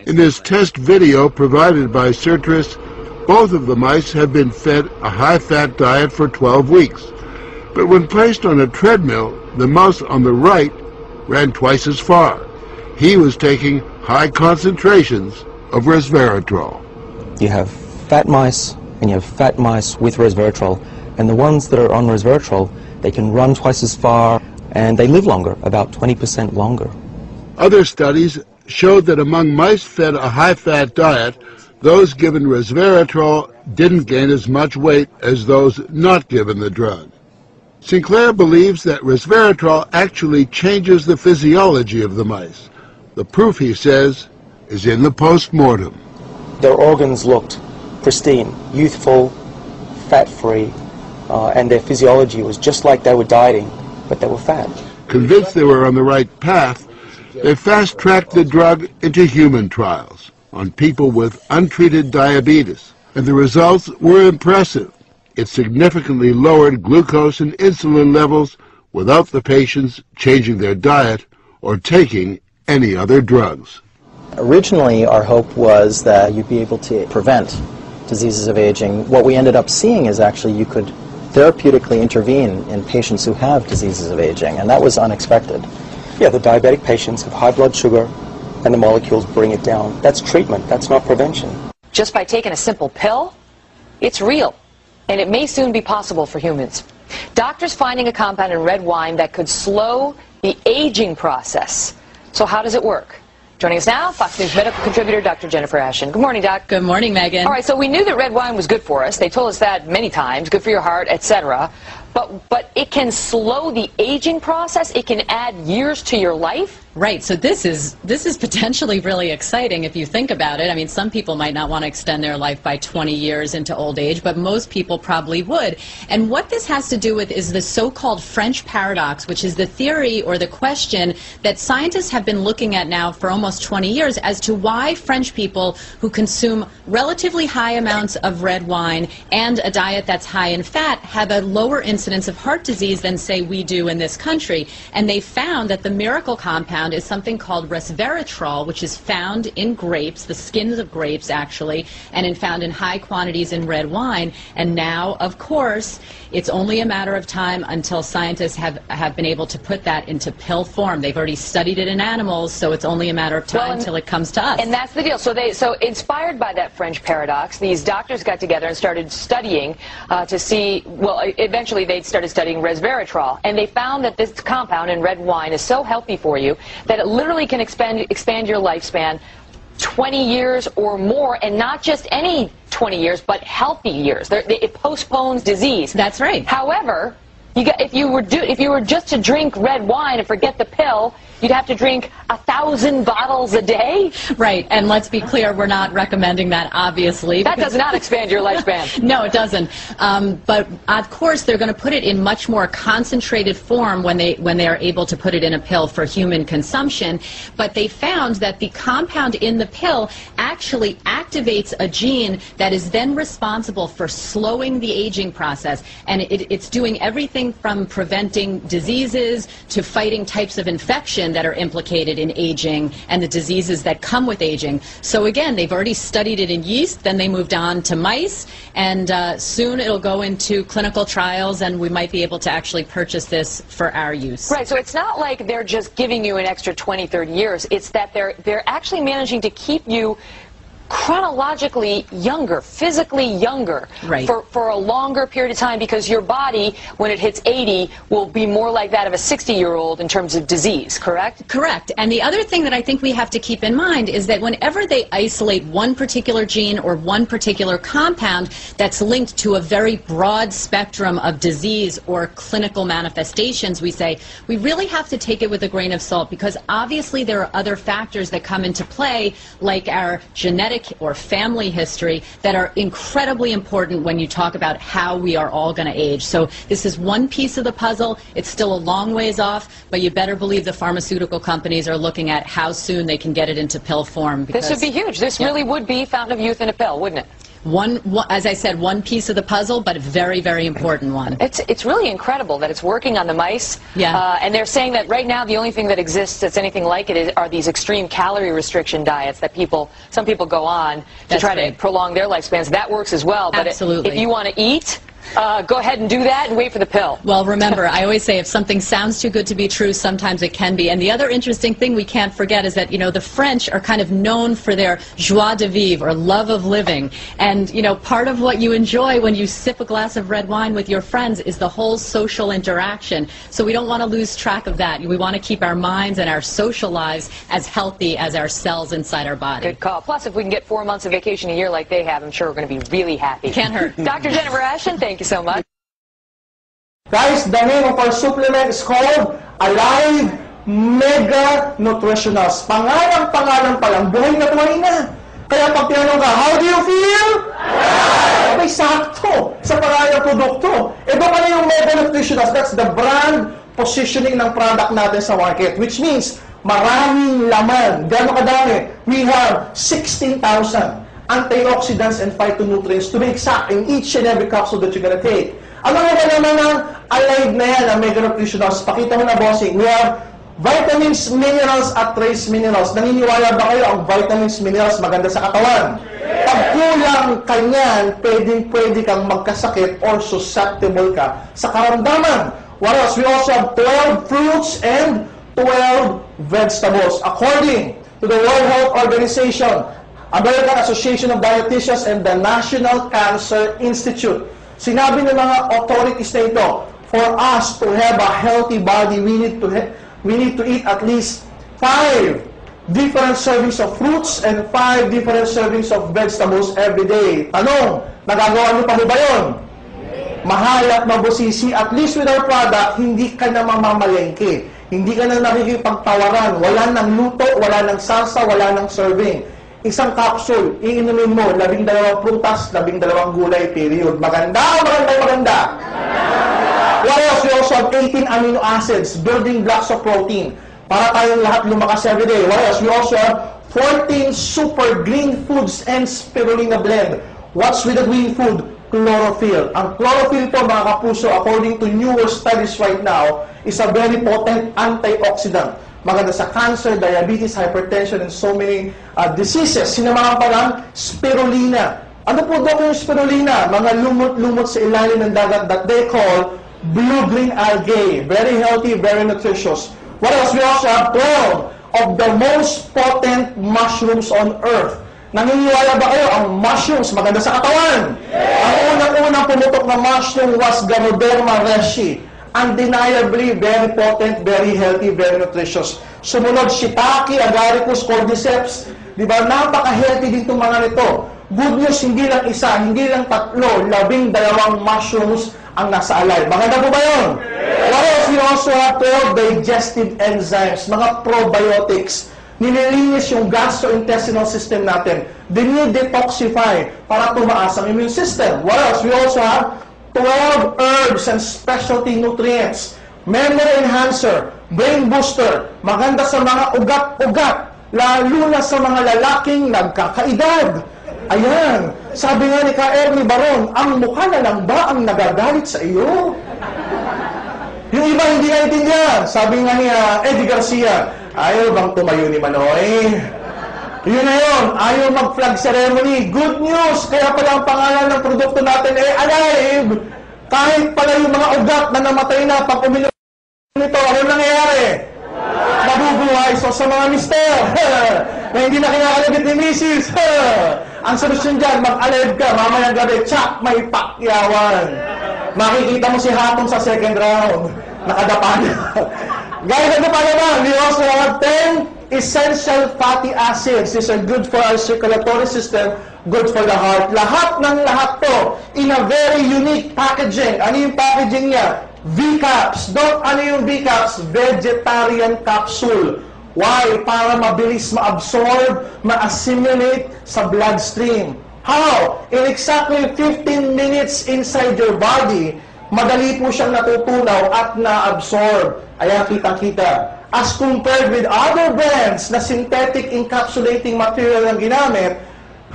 In this test video provided by Certris, both of the mice have been fed a high-fat diet for 12 weeks. But when placed on a treadmill, the mouse on the right ran twice as far. He was taking high concentrations of resveratrol. You have fat mice, and you have fat mice with resveratrol, and the ones that are on resveratrol, they can run twice as far, and they live longer, about 20% longer. Other studies showed that among mice fed a high-fat diet, those given resveratrol didn't gain as much weight as those not given the drug. Sinclair believes that resveratrol actually changes the physiology of the mice. The proof, he says, is in the post-mortem. Their organs looked pristine, youthful, fat-free, and their physiology was just like they were dieting, but they were fat. Convinced they were on the right path, They fast-tracked the drug into human trials on people with untreated diabetes, and the results were impressive. It significantly lowered glucose and insulin levels without the patients changing their diet or taking any other drugs. Originally, our hope was that you'd be able to prevent diseases of aging. What we ended up seeing is actually you could therapeutically intervene in patients who have diseases of aging, and that was unexpected. Yeah, the diabetic patients have high blood sugar, and the molecules bring it down. That's treatment, that's not prevention. Just by taking a simple pill, it's real, and it may soon be possible for humans. Doctors finding a compound in red wine that could slow the aging process. So how does it work? Joining us now, Fox News medical contributor Dr. Jennifer Ashen. Good morning, Doc. Good morning, Megan. All right, so we knew that red wine was good for us. They told us that many times, good for your heart, etc. But it can slow the aging process. It can add years to your life. Right, so this is potentially really exciting if you think about it. I mean, some people might not want to extend their life by 20 years into old age, but most people probably would. And what this has to do with is the so-called French paradox, which is the theory or the question that scientists have been looking at now for almost 20 years as to why French people who consume relatively high amounts of red wine and a diet that's high in fat have a lower incidence of heart disease than, say, we do in this country. And they found that the miracle compound is something called resveratrol, which is found in grapes, the skins of grapes actually, and found in high quantities in red wine. And now, of course, it's only a matter of time until scientists have been able to put that into pill form. They've already studied it in animals, so it's only a matter of time until it comes to us. And that's the deal. So inspired by that French paradox, these doctors got together and started studying to see, well, eventually they started studying resveratrol, and they found that this compound in red wine is so healthy for you that it literally can expand your lifespan 20 years or more, and not just any 20 years, but healthy years. It postpones disease. That's right. However, if you were just to drink red wine and forget the pill, you'd have to drink 1,000 bottles a day. Right, and let's be clear, we're not recommending that, obviously. That does not expand your lifespan. No, it doesn't. But of course, they're going to put it in much more concentrated form when they are able to put it in a pill for human consumption. But they found that the compound in the pill actually activates a gene that is then responsible for slowing the aging process, and it's doing everything from preventing diseases to fighting types of infection that are implicated in aging and the diseases that come with aging. So again, they've already studied it in yeast, then they moved on to mice, and soon it'll go into clinical trials, and we might be able to actually purchase this for our use. Right, so it's not like they're just giving you an extra 20, 30 years. It's that they're actually managing to keep you chronologically younger, physically younger, right, for a longer period of time, because your body, when it hits 80, will be more like that of a 60-year-old in terms of disease, correct? Correct. And the other thing that I think we have to keep in mind is that whenever they isolate one particular gene or one particular compound that's linked to a very broad spectrum of disease or clinical manifestations, we say we really have to take it with a grain of salt, because obviously there are other factors that come into play, like our genetic or family history, that are incredibly important when you talk about how we are all going to age. So this is one piece of the puzzle. It's still a long ways off, but you better believe the pharmaceutical companies are looking at how soon they can get it into pill form. This would be huge. This really would be fountain of youth in a pill, wouldn't it? As I said, one piece of the puzzle, but a very, very important one. It's really incredible that it's working on the mice. Yeah. And they're saying that right now the only thing that exists that's anything like it are these extreme calorie restriction diets that some people go on to try to prolong their lifespans. That works as well. But absolutely. If you want to eat, go ahead and do that and wait for the pill. Well, remember, I always say if something sounds too good to be true, sometimes it can be. And the other interesting thing we can't forget is that, the French are kind of known for their joie de vivre, or love of living. And, part of what you enjoy when you sip a glass of red wine with your friends is the whole social interaction. So we don't want to lose track of that. We want to keep our minds and our social lives as healthy as our cells inside our body. Good call. Plus, if we can get 4 months of vacation a year like they have, I'm sure we're going to be really happy. Can't hurt. Dr. Jennifer Ashen, thank you so much. Guys, the name of our supplement is called Alive Mega Nutritionals. Pangalan pa lang, buhay na. Kaya pag tinanong ka, how do you feel? Okay, sakto sa pangalan ng produkto. Ito pala yung Mega Nutritionals. That's the brand positioning ng product natin sa market. Which means, Maraming laman. Gano'ng kadami? We have 16,000 antioxidants and phytonutrients to be exact in each and every capsule that you're gonna take. Ano nga ba naman ang alive na yan, ang Mega Nutritionals? Pakita mo na, bossing. We have vitamins, minerals, at trace minerals. Naniniwala ba kayo ang vitamins, minerals maganda sa katawan? Pag kulang ka niyan, pwede kang magkasakit or susceptible ka sa karamdaman. What else? We also have 12 fruits and 12 vegetables. According to the World Health Organization, American Association of Dietitians, and the National Cancer Institute, sinabi ng mga authorities na ito, for us to have a healthy body, we need to eat at least 5 different servings of fruits and 5 different servings of vegetables every day. Tanong, nagagawa niyo pa ba yun? Mahal at mabusisi, at least with our product, hindi ka na mamamalengke. Hindi ka na nakikipagtawaran. Wala nang luto, wala nang salsa, wala nang serving. Isang capsule, iinumin mo, 12 prutas, 12 gulay, period. Maganda o maganda? What else? We also have 18 amino acids, building blocks of protein, para tayong lahat lumakas every day. What else? We also have 14 super green foods and spirulina blend. What's with the green food? Chlorophyll. Ang chlorophyll po, mga kapuso, according to newer studies right now, is a very potent antioxidant. Maganda sa cancer, diabetes, hypertension, and so many diseases. Sinamahan pa lang, spirulina. Ano po daw yung spirulina? Mga lumot-lumot sa ilalim ng dagat that they call blue-green algae. Very healthy, very nutritious. What else? We also have 12 of the most potent mushrooms on earth. Naniniwala ba kayo ang mushrooms maganda sa katawan? Ang unang-unang pumutok na mushroom was Ganoderma reishi. Undeniably very potent, very healthy, very nutritious. Sumunod, shiitake, agaricus, cordyceps. Di ba? Napaka-healthy din itong mga nito. Good news, hindi lang isa, hindi lang 3, 12 mushrooms ang nasa alive. Maganda po ba yun? What else? We also have 12 digestive enzymes, mga probiotics. Nililinis yung gastrointestinal system natin. Dinidetoxify para tumaas ang immune system. What else? We also have 12 herbs and specialty nutrients. Memory enhancer, brain booster, maganda sa mga ugat-ugat, lalo na sa mga lalaking nagkakaedad. Ayan, sabi nga ni Ka Ernie Baron, ang mukha na lang ba ang nagagalit sa iyo? Yung iba hindi naintindihan. Sabi nga ni Eddie Garcia, ayaw bang tumayo ni Manoy? Yun na yun, ayaw mag-flag ceremony. Good news, kaya pala ang pangalan ng produkto natin ay alive. Kahit pala yung mga ugat na namatay na pag uminom nito, ano nangyayari? Mabubuhay. So sa mga mister na hindi na kinakalabit ni Mrs. Ang solusyon dyan, mag-alive ka, mamayang gabi, tsak, may pakyawan. Makikita mo si Hapon sa second round. Nakadapa na. Guys, ano pa naman? We also have 10 essential fatty acids. These are good for our circulatory system, good for the heart. Lahat ng lahat to in a very unique packaging. Ano yung packaging niya? V-Caps. Ano yung V-Caps? Vegetarian capsule. Why? Para mabilis ma-absorb, ma-assimilate sa bloodstream. How? In exactly 15 minutes inside your body, madali po siyang natutunaw at na-absorb. Ayan, kitang-kita. As compared with other brands na synthetic encapsulating material ang ginamit,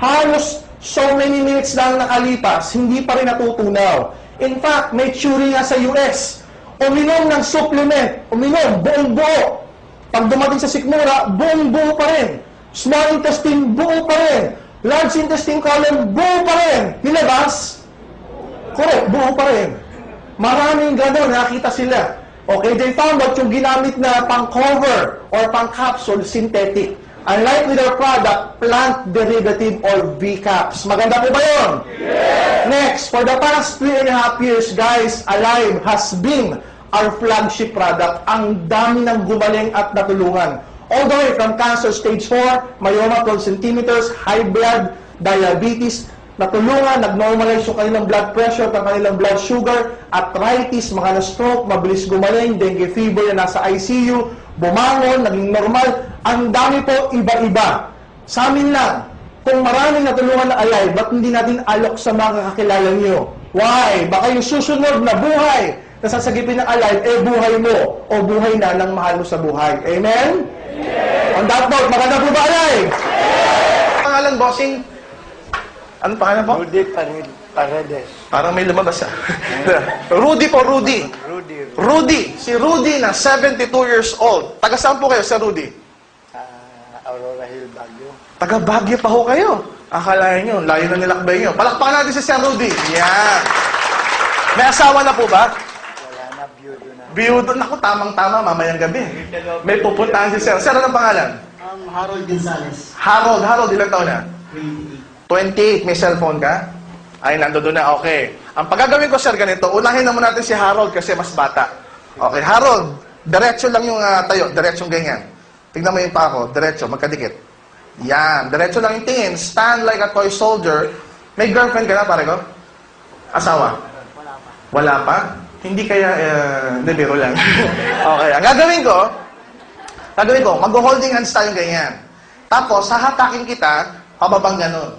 halos so many minutes lang nakalipas, hindi pa rin natutunaw. In fact, may theory nga sa US, uminom ng supplement, uminom, buong buo. Pag dumating sa sikmura, buong buo pa rin. Small intestine, buo pa rin. Large intestine column, buo pa rin. Nilabas? Correct, buo pa rin. Maraming gano'n, nakita sila. Okay, they found out yung ginamit na pang-cover or pang-capsule, synthetic. Unlike with our product, plant derivative or V-Caps. Maganda po ba yun? Yes! Next, for the past 3.5 years, guys, Alive has been our flagship product. Ang dami ng gumaling at natulungan. All the way from cancer stage 4, myoma 12 centimeters, high blood, diabetes, natulungan, nag-normalize yung kanilang blood pressure, ang kanilang blood sugar, arthritis, mga na-stroke, mabilis gumaling, dengue fever na nasa ICU, bumangon, naging normal. Ang dami po, iba-iba. Sa amin lang, kung maraming natulungan na Alive, ba't hindi natin alok sa mga kakilala nyo? Why? Baka yung susunod na buhay na sasagipin ng Alive, buhay mo o buhay na ng mahal mo sa buhay. Amen? On that note, maganda po ba alay? Pangalan, bossing? Anong pangalan po? Rudy Paredes. Parang may lumabas ah. Rudy po, Rudy. Rudy. Si Rudy na 72 years old. Taga saan po kayo sa Rudy? Aurora Hill, Baguio. Taga Baguio pa ho kayo. Akalain nyo, layo na nilakbay nyo. Palakpakan natin si Sir Rudy. Yan. May asawa na po ba? Wala na, biyudo na. Biyudo. Naku, tamang-tama, mamayang gabi. May pupuntahan si Sir. Sir, anong pangalan? Harold Gonzales. Harold. Harold, ilang taon na? 28. May cellphone ka? Ay, nandoon na. Okay. Ang pagagawin ko, sir, ganito. Unahin naman natin si Harold kasi mas bata. Okay, Harold. Diretso lang yung tayo. Diretsong ganyan. Tignan mo yung pa ako. Diretso, magkadikit. Yan. Diretso lang yung tingin. Stand like a toy soldier. May girlfriend ka na, pare ko? Asawa? Wala pa. Hindi kaya, biro lang. Okay. Ang gagawin ko, mag-holding hands tayo ganyan. Tapos, hahatakin kita, pababang ganun.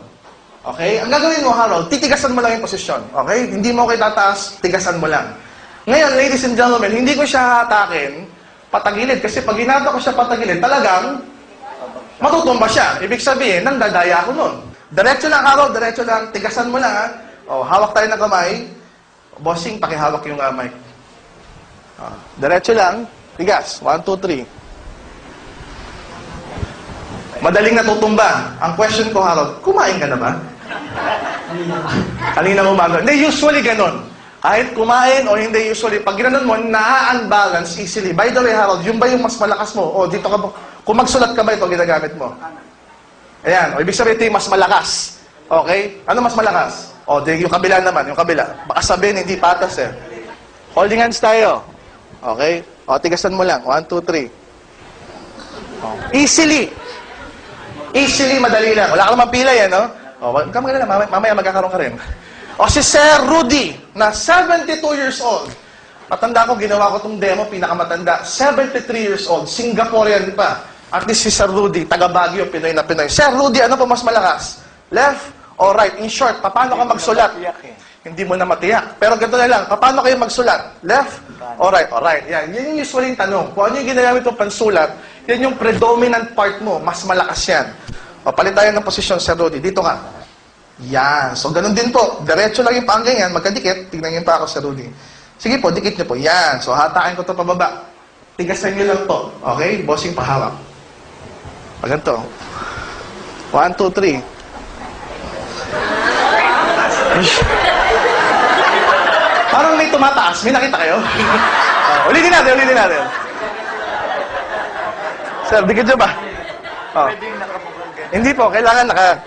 Okay? Ang gagawin mo, Harold, titigasan mo lang yung posisyon. Okay? Hindi mo kayo tataas, tigasan mo lang. Ngayon, ladies and gentlemen, hindi ko siya hatakin patagilid. Kasi pag ginata ko siya patagilid, talagang matutumba siya. Ibig sabihin, nang dadaya ako nun. Diretso lang, Harold, diretso lang. Tigasan mo lang, ha? O, hawak tayo ng kamay. Bossing, pakihawak yung mic. Diretso lang. Tigas. 1, 2, 3. Madaling natutumba. Ang question ko, Harold, kumain ka na ba? Kanina umaga. Hindi, usually ganun. Kahit kumain o hindi, usually, pag ginanon mo, na-unbalance easily. By the way, Harold, yung ba yung mas malakas mo? O, dito ka ba? Kung magsulat ka ba ito, ginagamit mo? Ayan. O, ibig sabihin ito yung mas malakas. Okay? Ano mas malakas? O, yung kabila naman, yung kabila. Baka sabihin, hindi patas eh. Holding hands tayo. Okay? O, tigasan mo lang. 1, 2, 3. Easily. Easily, madali lang. Wala ka naman pilay, no? O, kamagana lang, mamaya magkakaroon ka rin. O, si Sir Rudy, na 72 years old. Matanda ko, ginawa ko itong demo, pinakamatanda. 73 years old, Singaporean pa. At least si Sir Rudy, taga Baguio, Pinoy na Pinoy. Sir Rudy, ano pa mas malakas? Left or right? In short, paano ka magsulat? Hindi mo na matiyak. Pero ganito na lang, paano kayo magsulat? Left or right? O right. Yan yung usually yung tanong. Kung ano yung ginagamit mo pansulat, yan yung predominant part mo, mas malakas yan. O, palit tayo ng posisyon, Sir Rudy. Dito ka. Yan. So, ganun din po. Diretso lang yung paanggang yan. Magkadikit. Tignan niyo pa ako, Sir Rudy. Sige po, dikit niyo po. Yan. So, hatakin ko ito pababa. Tigasan niyo lang po. Okay? Bossing pahawak. Pag ganito. 1, 2, 3. Parang may tumataas. May nakita kayo? Ulitin natin. Sir, dikit niyo ba? Pwedeng nakamukhang ganyan. Hindi po, kailangan naka...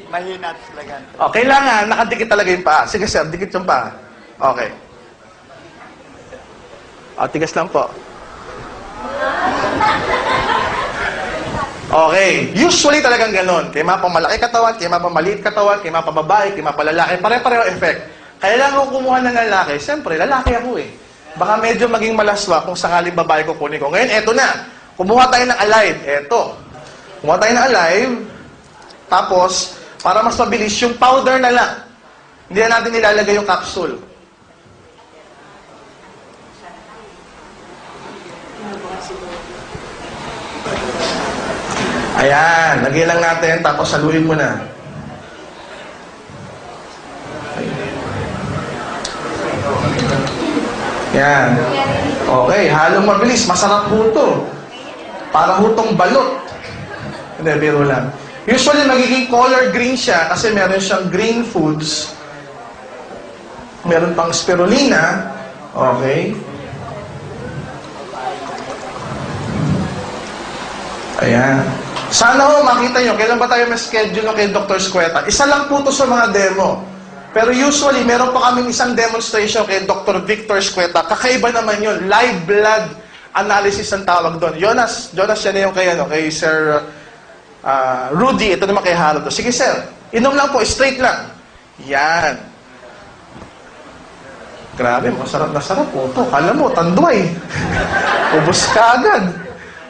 Mahina at talaga. Kailangan nakadikit talaga yung paa. Sige sir, dikit yung paa. Okay. Tigas lang po. Okay. Usually talagang ganon. Kaya mapamalaki katawan, kaya mapamaliit katawan, kaya mapababae, kaya mapalalaki. Pare-pareho effect. Kaya lang kung kumuha ng lalaki, siyempre, lalaki ako eh. Baka medyo maging malaswa kung sakaling babae ko kunin ko. Ngayon, eto na. Kumuha tayo ng alive. Eto. Kumuha tayo ng alive. Tapos, para mas mabilis, yung powder na lang. Hindi na natin nilalagay yung capsule. Ayan, lagay lang natin, tapos saluhin mo na. Yan. Okay, halong mabilis, masarap po ito. Para hutong balot. Hindi, biro lang. Usually, magiging color green siya kasi meron siyang green foods. Meron pang spirulina. Okay. Ayan. Sana ho, makita nyo, kailan ba tayo may schedule kay Dr. Squeta? Isa lang po ito sa mga demo. Pero usually, meron pa kaming isang demonstration kay Dr. Victor Squeta. Kakaiba naman yun. Live blood analysis ang tawag doon. Jonas yan yung kay Sir Rudy. Ito naman kay Harold. Sige, sir. Inom lang po. Straight lang. Yan. Grabe, masarap na sarap po ito. Kala mo, tanduay. Ubus ka agad.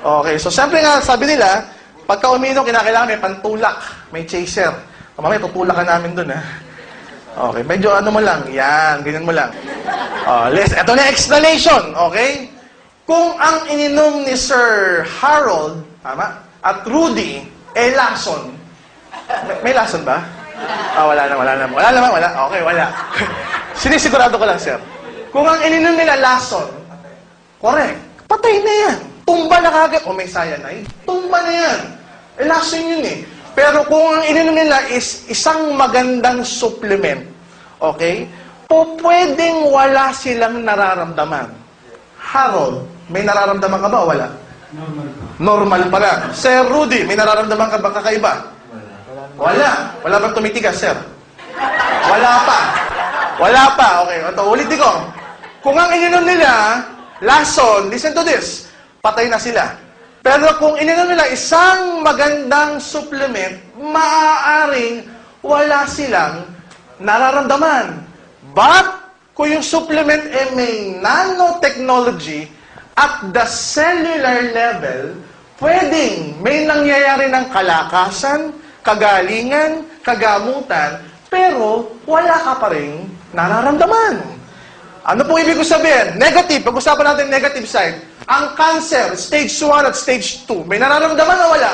Okay, so siyempre nga, sabi nila, pagka uminom, kinakailangan may pantulak. May chaser. Mamaya, tutulak ka namin dun, ha? Okay, medyo ano mo lang. Yan, ganyan mo lang. Ito na explanation, okay? Kung ang ininom ni Sir Harold, Tama? At Rudy, lason. May lason ba? Wala naman. Okay, wala. Sinisigurado ko lang, sir. Kung ang ininom nila lason, correct, patay na yan. Tumba na kagad. May cyanide. Tumba na yan. Lason yun eh. Pero kung ang ininom nila is isang magandang supplement, okay, pwedeng wala silang nararamdaman. Harold, may nararamdaman ka ba o wala? Normal pa lang. Sir Rudy, may nararamdaman ka ba kakaiba? Wala. Wala bang tumitigas, sir? Wala pa. Okay, ito, ulitin ko. Kung ang ininom nila, lason, listen to this, patay na sila. Pero kung ininom nila isang magandang supplement, maaaring wala silang nararamdaman. But, kung yung supplement may nanotechnology at the cellular level, pwedeng may nangyayari ng kalakasan, kagalingan, kagamutan, pero wala ka pa rin nararamdaman. Ano po ibig ko sabihin? Negative. Pag-usapan natin negative side. Ang cancer, stage 1 at stage 2, may nararamdaman o wala?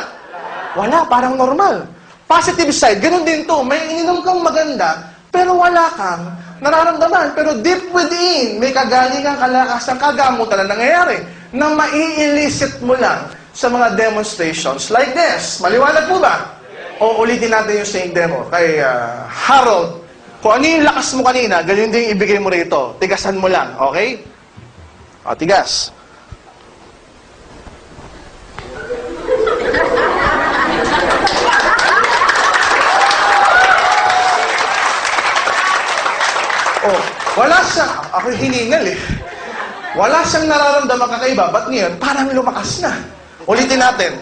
Wala, parang normal. Positive side, ganun din to. May ininom kang maganda, pero wala kang nararamdaman. Pero deep within, may kagalingan, kalakasan, kagamutan na nangyayari na mai-elicit mo lang sa mga demonstrations like this. Maliwanag po ba? O ulitin natin yung same demo kay Harold. Kung ano yung lakas mo kanina, ganyan din ibigay mo rito. Tigasan mo lang, okay? O, tigas. Oh, wala siyang, ako hiningal eh. Wala siyang nararamdaman kakaiba, ba't ngayon parang lumakas na? Ulitin natin.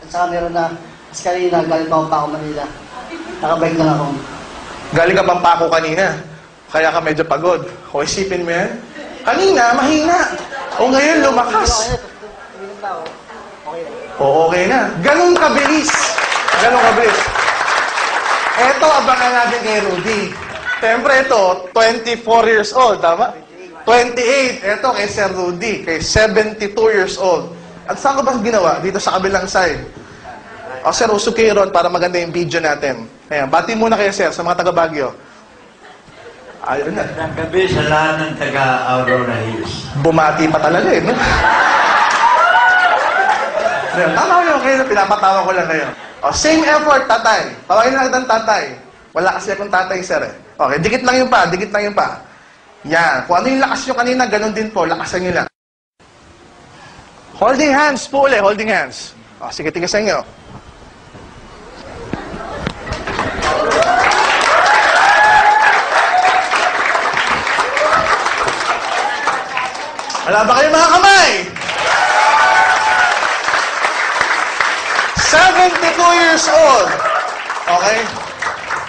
At saka meron na, kasi kanina, galing pa ako Manila. Nakabike lang ako. Galing ka pang pako kanina, kaya ka medyo pagod. O isipin mo yan, kanina, mahina. O ngayon, lumakas. O okay na. Ganun kabilis. Eto, abangan natin kay Rudy. Siyempre ito, 24 years old, tama? 28, ito kay Sir Rudy, kay 72 years old. At saan ko ba ginawa? Dito sa kabilang side. O sir, usog kayo ron para maganda yung video natin. Ayan, bati muna kayo sir, sa mga taga-Baguio. Ayun na. Gabi sa lahat ng taga-Aurora Hills. Bumati pa talaga eh, no? Tama yun, kayo, pinapatawa ko lang kayo. O, same effort, tatay. Tawagin na lang tatay. Wala kasi akong tatay, sir eh. Okay, dikit lang yung pa. Yan. Kung ano yung lakas nyo kanina, ganun din po. Lakasan nyo lang. Holding hands po ulit. Holding hands. O, sige, tigasan nyo. Wala ba kayo mga kamay? 72 years old. Okay?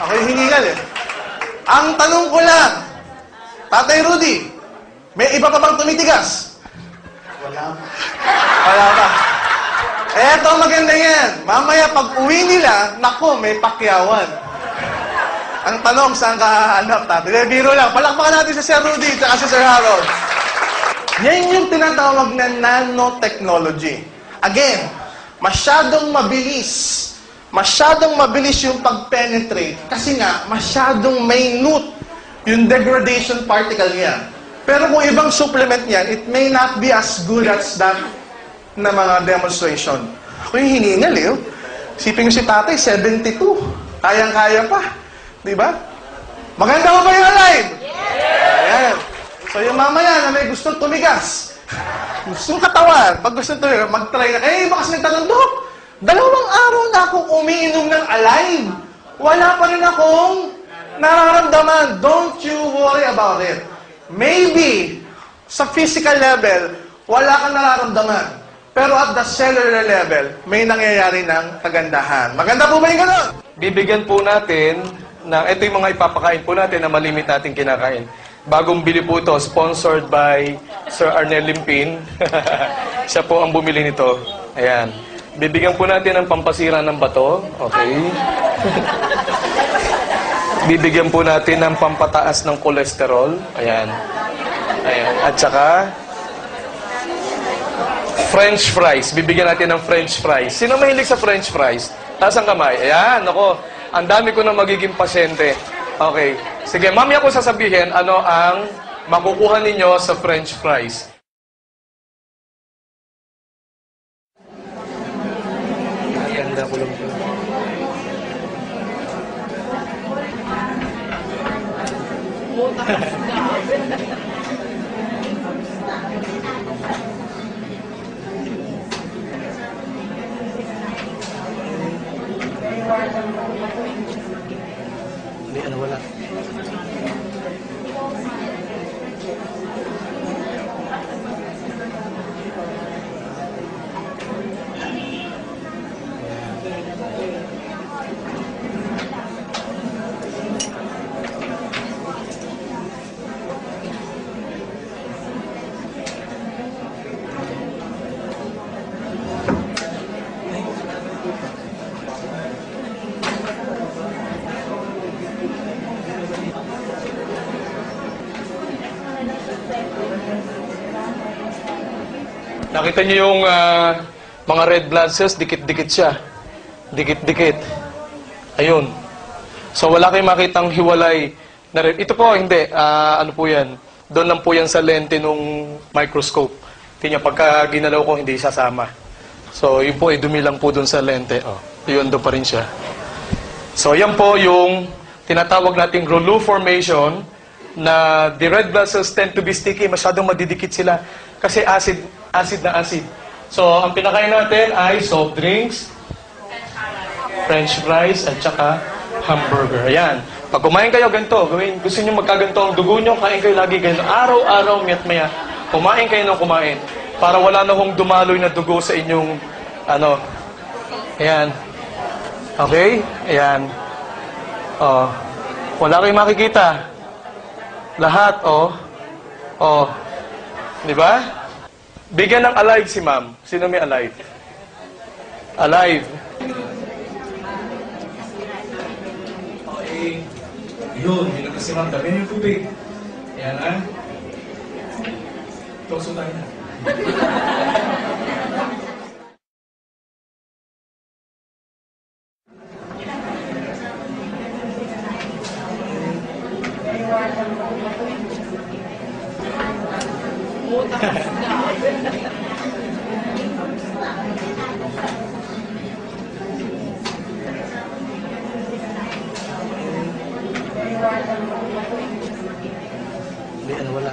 Okay, hiningal eh. Ang tanong ko lang, Tatay Rudy, may iba pa bang tumitigas? Wala pa. Eto, maganda yan. Mamaya pag uwi nila, nako, may pakyawan. Ang tanong, saan ka hahanap, tatay? Biro lang. Palakpakan natin si Sir Rudy at si Sir Harold. Yan yung tinatawag na nanotechnology. Again, masyadong mabilis yung pag-penetrate kasi nga, masyadong minute yung degradation particle niya. Pero kung ibang supplement niyan, it may not be as good as that na mga demonstration. Ako yung hiningal eh. Sipin ko si tatay, 72. Kayang-kaya pa. Diba? Maganda mo ba yung alive? Yeah! Ayan. So yung mamaya na may gustong tumigas, gustong katawan, pag gustong tumigas, mag-try na. Eh, iba kasi nagtanong, Dok, 2 araw na akong umiinom ng alive. Wala pa rin akong nararamdaman. Don't you worry about it. Maybe, sa physical level, wala kang nararamdaman. Pero at the cellular level, may nangyayari ng kagandahan. Maganda po ba yung gano'n? Bibigyan po natin ng, ito yung mga ipapakain po natin na malimit natin kinakain. Bagong bili po ito, sponsored by Sir Arnel Limpin. Siya po ang bumili nito. Ayan. Bibigyan po natin ng pampasira ng bato. Okay. Bibigyan po natin ng pampataas ng kolesterol. Ayan. Ayan. At saka, French fries. Bibigyan natin ng French fries. Sino mahilig sa French fries? Taas ang kamay. Ayan, ako. Ang dami ko na magiging pasyente. Okay. Sige, mamaya ko sasabihin ano ang makukuha ninyo sa French fries. Ganda ko lang po. Hindi, ano wala. Nakita niyo yung mga red blood cells, dikit-dikit siya. Dikit-dikit. Ayun. So wala kayong makitang hiwalay na red. Ito po, hindi. Ano po yan? Doon lang po yan sa lente nung microscope. Tingnan, pagka ginalaw ko, hindi sasama. So yun po, dumi lang po doon sa lente. Oh, yun, doon pa rin siya. So yan po yung tinatawag nating Rouleau formation na the red blood cells tend to be sticky. Masyadong madidikit sila. Kasi acid na acid. So, ang pinakain natin ay soft drinks, French fries, at saka hamburger. Ayan. Pag kumain kayo ganito, gusto nyo magkaganto ang dugo nyo, kain kayo lagi ganito. Araw-araw, miyat-maya, kumain kayo ng kumain. Para wala na hong dumaloy na dugo sa inyong, ano. Ayan. Okay? Ayan. Oh. Wala kayong makikita. Lahat, oh. Oh. Di ba? Bigyan ng alive si ma'am. Sino may alive? Alive. Okay. Yun, bilang si ma'am. Dami yung tubig. Yan, ha? Toso tayo na. Hindi, ano wala.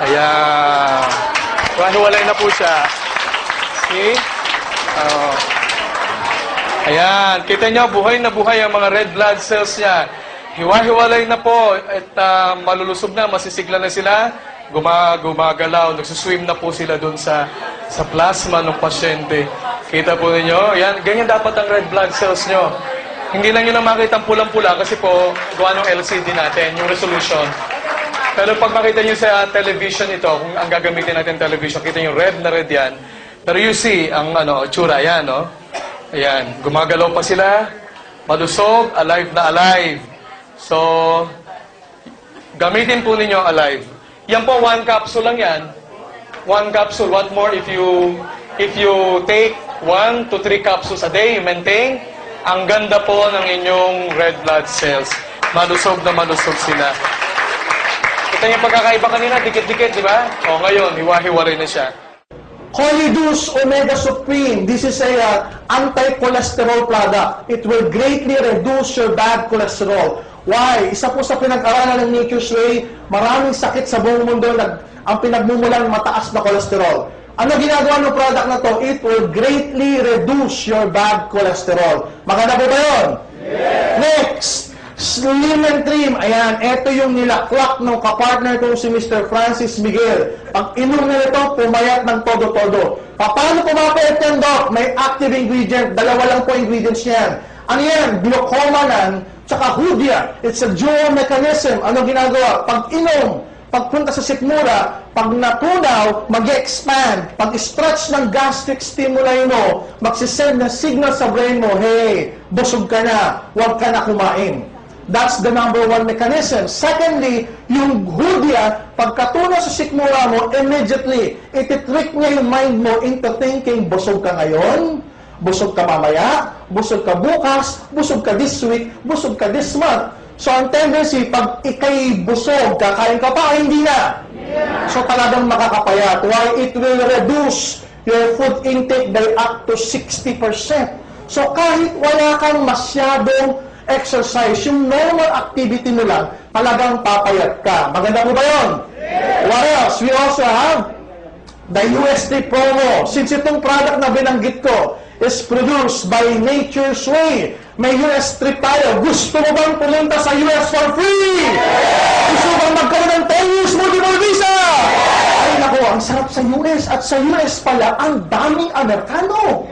Ayan. Hiwalay na po siya. See? Ayan. Kita nyo, buhay na buhay ang mga red blood cells niya. Hiwa-hiwalay na po. At malulusog na, masisigla na sila. Gumagalaw. Nagsuswim na po sila dun sa plasma ng pasyente. Kita po ninyo? Ayan. Ganyan dapat ang red blood cells nyo. Hindi lang nyo na makita ang pulang-pula kasi po gawa ng LCD natin, yung resolution. Pero pag makita nyo sa television ito, kung ang gagamitin natin television, kita nyo red na red yan. Pero you see, ang tsura, yan, no? Ayan, gumagalaw pa sila, malusog, alive na alive. So, gamitin po ninyo alive. Yan po, 1 capsule lang yan. 1 capsule. What more if you take 1 to 3 capsules a day, you maintain, ang ganda po ng inyong red blood cells. Malusog na malusog sila. Kita niyo pagkakaiba kanina, dikit-dikit, di ba? O ngayon, hiwa-hiwalay na siya. Colidus Omega Supreme. This is a anti-cholesterol product. It will greatly reduce your bad cholesterol. Why? Isa po sa pinag-aralan ng Nature's Way, maraming sakit sa buong mundo ang pinagmumulan mataas na cholesterol. Ano ginagawa ng product na to? It will greatly reduce your bad cholesterol. Maganda po ba yun? Yes. Next, Slim and trim. Ayan, ito yung nilakwak ng kapartner ko si Mr. Francis Miguel. Pag inom na ito, pumayat ng todo-todo. Paano pumapayat yan, Doc? May active ingredient. Dalawa lang po ingredients niyan. Ano yan? Glucomannan, tsaka Hoodia. It's a dual mechanism. Ano ginagawa? Pag inom, pagpunta sa sikmura, pag natunaw, mag-expand. Pag stretch ng gastric stimuli mo, magsisend na signal sa brain mo, hey, busog ka na, huwag ka na kumain. That's the number one mechanism. Secondly, yung Hoodia, pagkatunaw sa sikmura mo, immediately, ititrick niya yung mind mo into thinking, busog ka ngayon, busog ka mamaya, busog ka bukas, busog ka this week, busog ka this month. So, ang tendency, pag ikay busog, kakain ka pa, hindi na. So, talagang makakapayat. Why? It will reduce your food intake by up to 60%. So, kahit wala kang masyadong exercise, yung normal activity mo lang, talagang papayat ka. Maganda po ba yun? What else? We also have the UST promo. Since itong product na binanggit ko is produced by Nature's Way, may US trip tayo. Gusto mo bang pumunta sa US for free? Gusto mo bang magkaroon ng 10 years multiple visa? Ay naku, ang sarap sa US. At sa US pala, ang daming Amerikano.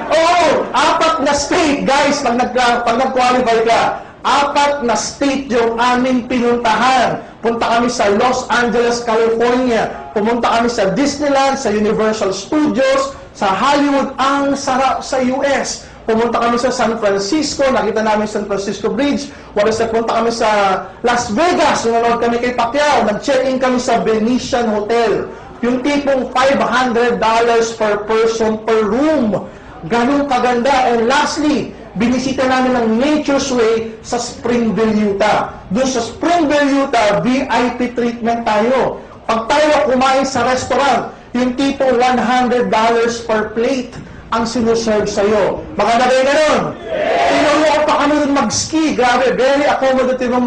Oo, 4 na state, guys, pag nag-qualify ka. 4 na state yung aming pinuntahan. Punta kami sa Los Angeles, California. Pumunta kami sa Disneyland, sa Universal Studios, sa Hollywood. Ang sarap sa US. Pumunta kami sa San Francisco, nakita namin San Francisco Bridge. Punta kami sa Las Vegas, nanonood kami kay Pacquiao. Nag-check-in kami sa Venetian Hotel. Yung tipong $500 per person per room. Ganun kaganda. And lastly, binisita namin ng Nature's Way sa Springville, Utah. Doon sa Springville, Utah, VIP treatment tayo. Pag tayo kumain sa restaurant, yung tipong $100 per plate ang sinuserve sa'yo. Maganda kayo ganun? Tinuro pa kami rin mag-ski. Grabe, very accommodative ang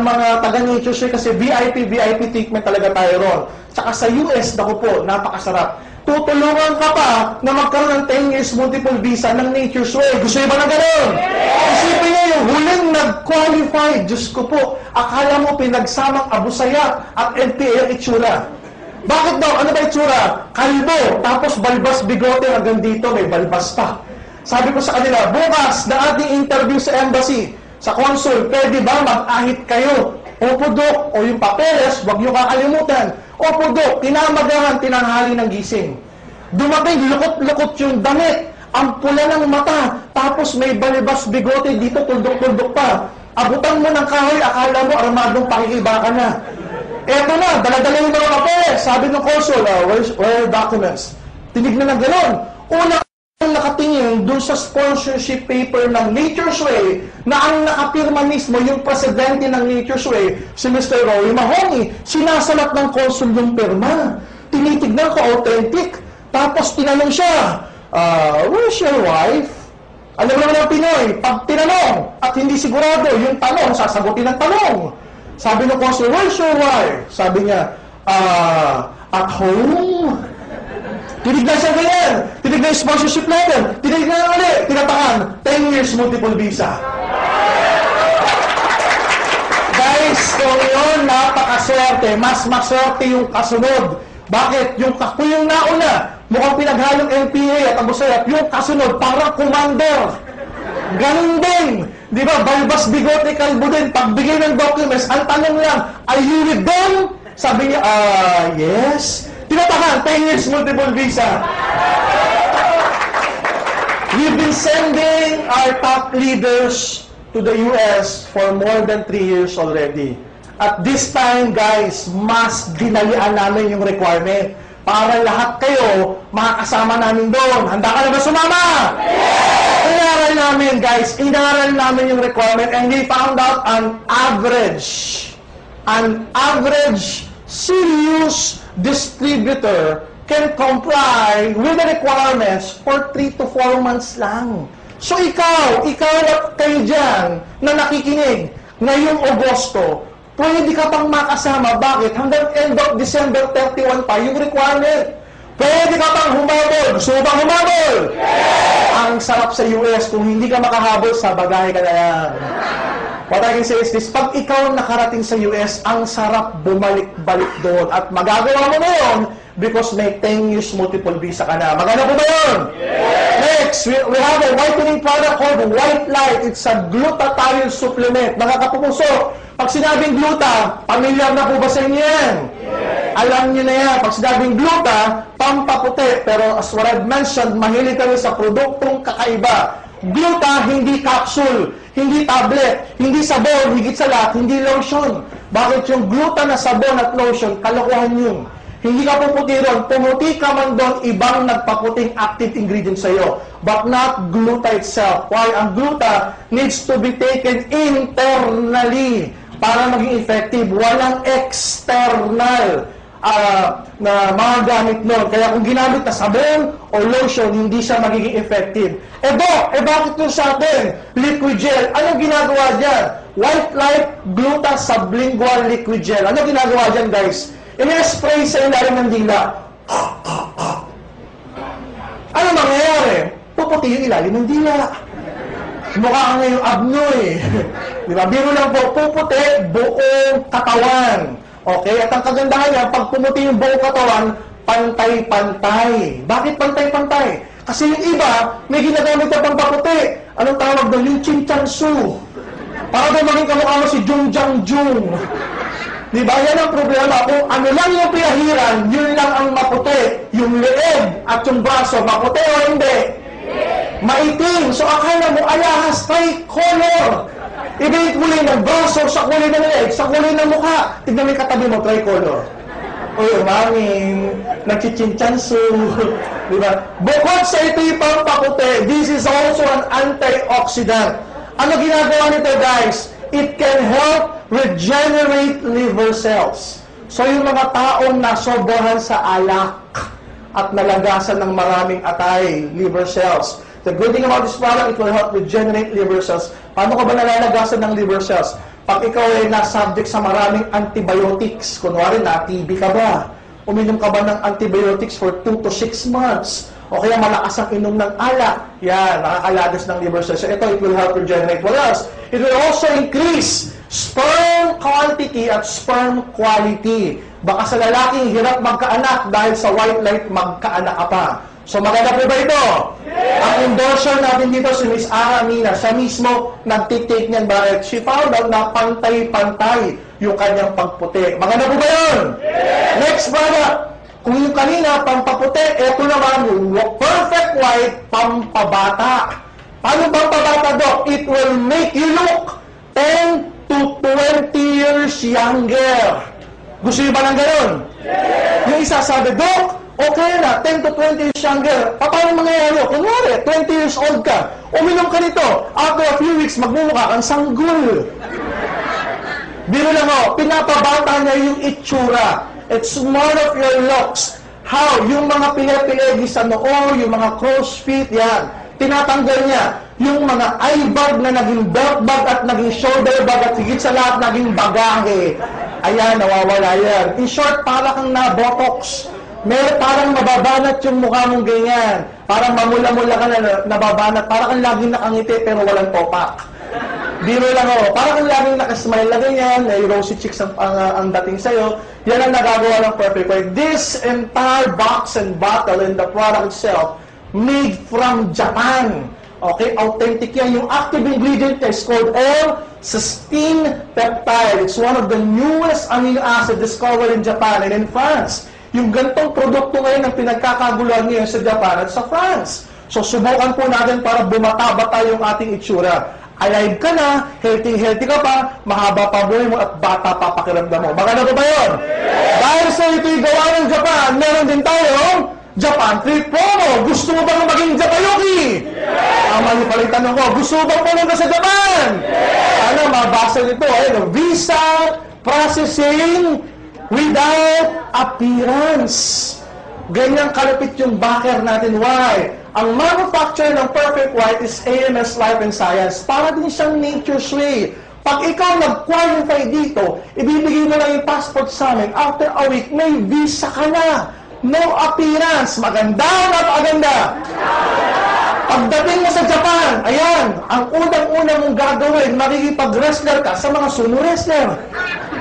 mga taga-Nature's Way kasi VIP treatment talaga tayo ron. Tsaka sa US, naku po, napakasarap. Tutulungan ka pa na magkaroon ng 10 years multiple visa ng Nature's Way. Gusto niyo ba na gano'n? Isipin niyo yung huling nag-qualify. Diyos ko po, akala mo pinagsamang Abusaya at NPA ang itsura. Bakit daw? Ano ba itsura? Kalbo, tapos balbas bigote hanggang dito, may balbas pa. Sabi ko sa kanila, bukas na ating interview sa embassy, sa consul, pwede ba mag-ahit kayo? Opo, Dok, o yung papeles, huwag niyo kakalimutan. Opo, Dok, tinamagahan, tinanghali ng gising. Dumating, lukot-lukot yung damit, ang pula ng mata, tapos may balibas bigote dito, tuldok-tuldok pa. Abutan mo ng kahoy, akala mo armadong pakikiba ka na. Eto na, daladala yung mga papeles. Sabi ng consul, where are documents? Tinignan ng gano'n. Una nakatingin dun sa sponsorship paper ng Nature's Way na ang nakapirma mismo yung presidente ng Nature's Way, si Mr. Roy Mahoney. Sinasalat ng consul yung pirma. Tinitignan ko, authentic. Tapos tinanong siya, where's your wife? Alam mo naman ang Pinoy, pag tinanong at hindi sigurado yung tanong, sasagutin ng tanong. Sabi ng consul, where's your wife? Sabi niya, at home. Tinignan siya ganyan. Tinignan yung sponsorship natin. Tinignan ulit. Tinatakan. 10 years multiple visa. Guys, kung yun, napakaswerte. Mas maswerte yung kasunod. Bakit? Yung nauna, mukhang pinaghalong NPA at Abusaya. Yung kasunod, parang commander. Ganun din. Di ba? Balbas bigote, kalbo din. Pagbigay ng documents, ang tanong lang, are you with them? Sabi niya, yes. Tinatakan, 10 years multiple visa. We've been sending our top leaders to the US for more than 3 years already. At this time, guys, mas dinalian namin yung requirement para lahat kayo makakasama namin doon. Handa ka na ba sumama? Inaral namin, guys. Inaral namin yung requirement and we found out an average serious distributor can comply with the requirements for 3 to 4 months lang. So ikaw at kayo dyan na nakikinig ngayong Agosto, pwede ka pang makasama. Bakit? Hanggang end of December 31 pa yung requirement. Pwede ka pang humabol. Gusto mo bang humabol? Ang sarap sa US, kung hindi ka makahabol, sa bagahe ka na yan. What I can say is this, pag ikaw nakarating sa US, ang sarap bumalik-balik doon. At magagawa mo na yun because may 10 years multiple visa ka na. Maganda po ba yun? Next, we have a whitening product called White Light. It's a glutathione supplement. Mga kapupuso, pag sinabing gluta, pamilyar na po ba sa inyo yan? Alam niyo na yan. Pag sinabing gluta, pampaputi. Pero as what I've mentioned, mahilig kami sa produktong kakaiba. Gluta, hindi capsule, hindi tablet, hindi sabon, higit sa lahat, hindi lotion. Bakit yung gluta na sabon at lotion, kalokohan yun. Hindi ka puputi ron. Pumuti ka man doon, ibang nagpaputing active ingredient sa'yo. But not gluta itself. Why? Ang gluta needs to be taken internally para maging effective. Walang external na mga gamit nun. Kaya kung ginamit na sabon o lotion, hindi siya magiging effective. Bakit yun sa atin? Liquid gel. Anong ginagawa dyan? White Light Gluta Sublingual Liquid Gel. Anong ginagawa dyan, guys? Ina-spray sa ilalim ng dila. Ano mangyayari? Puputi yung ilalim ng dila. Mukha ka ngayong abno eh. Di ba? Biro lang po, puputi buong katawan. Okay? At ang kagandahan niya, pag pumuti yung buong katawan, pantay-pantay. Bakit pantay-pantay? Kasi yung iba, may ginagamit na pampaputi. Anong tawag doon? Yung chinchansu. Para doon maging kamukha mo si Jung Jang Jung. Di ba? Yan ang problema. Kung ano lang yung pinahiran, yun lang ang maputi. Yung leeg at yung braso, maputi o hindi? Maitim. So akala mo, alahas, tricolor. Ibigit kulay ng braso, sa kulay ng leeg, sa kulay ng mukha. Tignan mo yung katabi mo, tricolor. Uy, umangin, nagchichinchansu. Di ba? Bukod sa ito yung pampaputi, this is also an antioxidant. Ano ginagawa nito, guys? It can help regenerate liver cells. So yung mga taong nasobrahan sa alak at nalagasan ng maraming atay, liver cells. The good thing about this product, it will help regenerate liver cells. Paano ka ba nalalagasan ng liver cells? Pag ikaw ay na-subject sa maraming antibiotics, kunwari na-TB ka ba? Uminom ka ba ng antibiotics for 2 to 6 months? O kaya malakas ang inom ng alak. Yan, nakakalagas ng liver cells. So ito, it will help regenerate. What else? It will also increase sperm quantity at sperm quality. Baka sa lalaking hirap magkaanak dahil sa White Light magkaanak ka pa. So maganda po ba ito? Ang endorser natin dito si Miss Ara Mina, siya mismo nagtitake niyan bakit? She found out na pantay-pantay yung kanyang pagputi. Maganda po ba yun? Next product. Kung yung kanina, pampaputi, eto naman, yung Perfect White, pampabata. Paano pampabata, Doc? It will make you look 10 to 20 years younger. Gusto niyo ba ng ganun? Yung isa sabi, Doc, okay na, 10 to 20 years younger. Paano mangyayari? Kunwari, 20 years old ka, uminom ka nito, after a few weeks, magmumukha kang sanggol. Biro lang o, pinapabata niya yung itsura. It's more of your looks. How? Yung mga pinapilegi sa noo, yung mga crow's feet, yan. Tinatanggal niya. Yung mga eye bag na naging belt bag at naging shoulder bag at higit sa lahat naging bagahe. Ayan, nawawala yan. In short, para kang na-botox. Parang mababanat yung mukha mong ganyan. Parang mamula-mula ka na nababanat. Parang kang laging nakangiti pero walang topak. Biro lang ako. Parang kang laging nakasmile na ganyan. May rosy cheeks ang dating sa'yo. Yan ang nagagawa ng Perfect White. This entire box and bottle and the product itself made from Japan. Okay? Authentic yan. Yung active ingredient is called L-cysteine peptide. It's one of the newest amino acid discovered in Japan and in France. Yung gantong produkto ngayon ang pinagkakaguluhan ngayon sa Japan at sa France. So, subukan po natin para bumata-bata yung ating itsura. Alive ka na, healthy ka pa, mahaba pa buhay mo at bata pa pakiramdam mo. Maganda ko ba yun? Dahil sa ito'y gawa ng Japan, meron din tayong Japan Trip Promo. Gusto mo bang maging Japayuki? Tama niyo pala yung tanong ko. Gusto mo bang pumunta sa Japan? Ano, mabasa nito, visa processing without appearance. Ganyan kalapit yung backer natin. Why? Ang manufacturer ng Perfect White is AMS Life and Science. Para din siyang Nature's Way. Pag ikaw nag-qualify dito, ibibigay mo lang yung passport sa amin. After a week, may visa ka na. no appearance. Maganda, napakaganda. Pagdating mo sa Japan, ayan, ang unang-una mong gagawin, makikipag-wrestler ka sa mga sumo wrestler.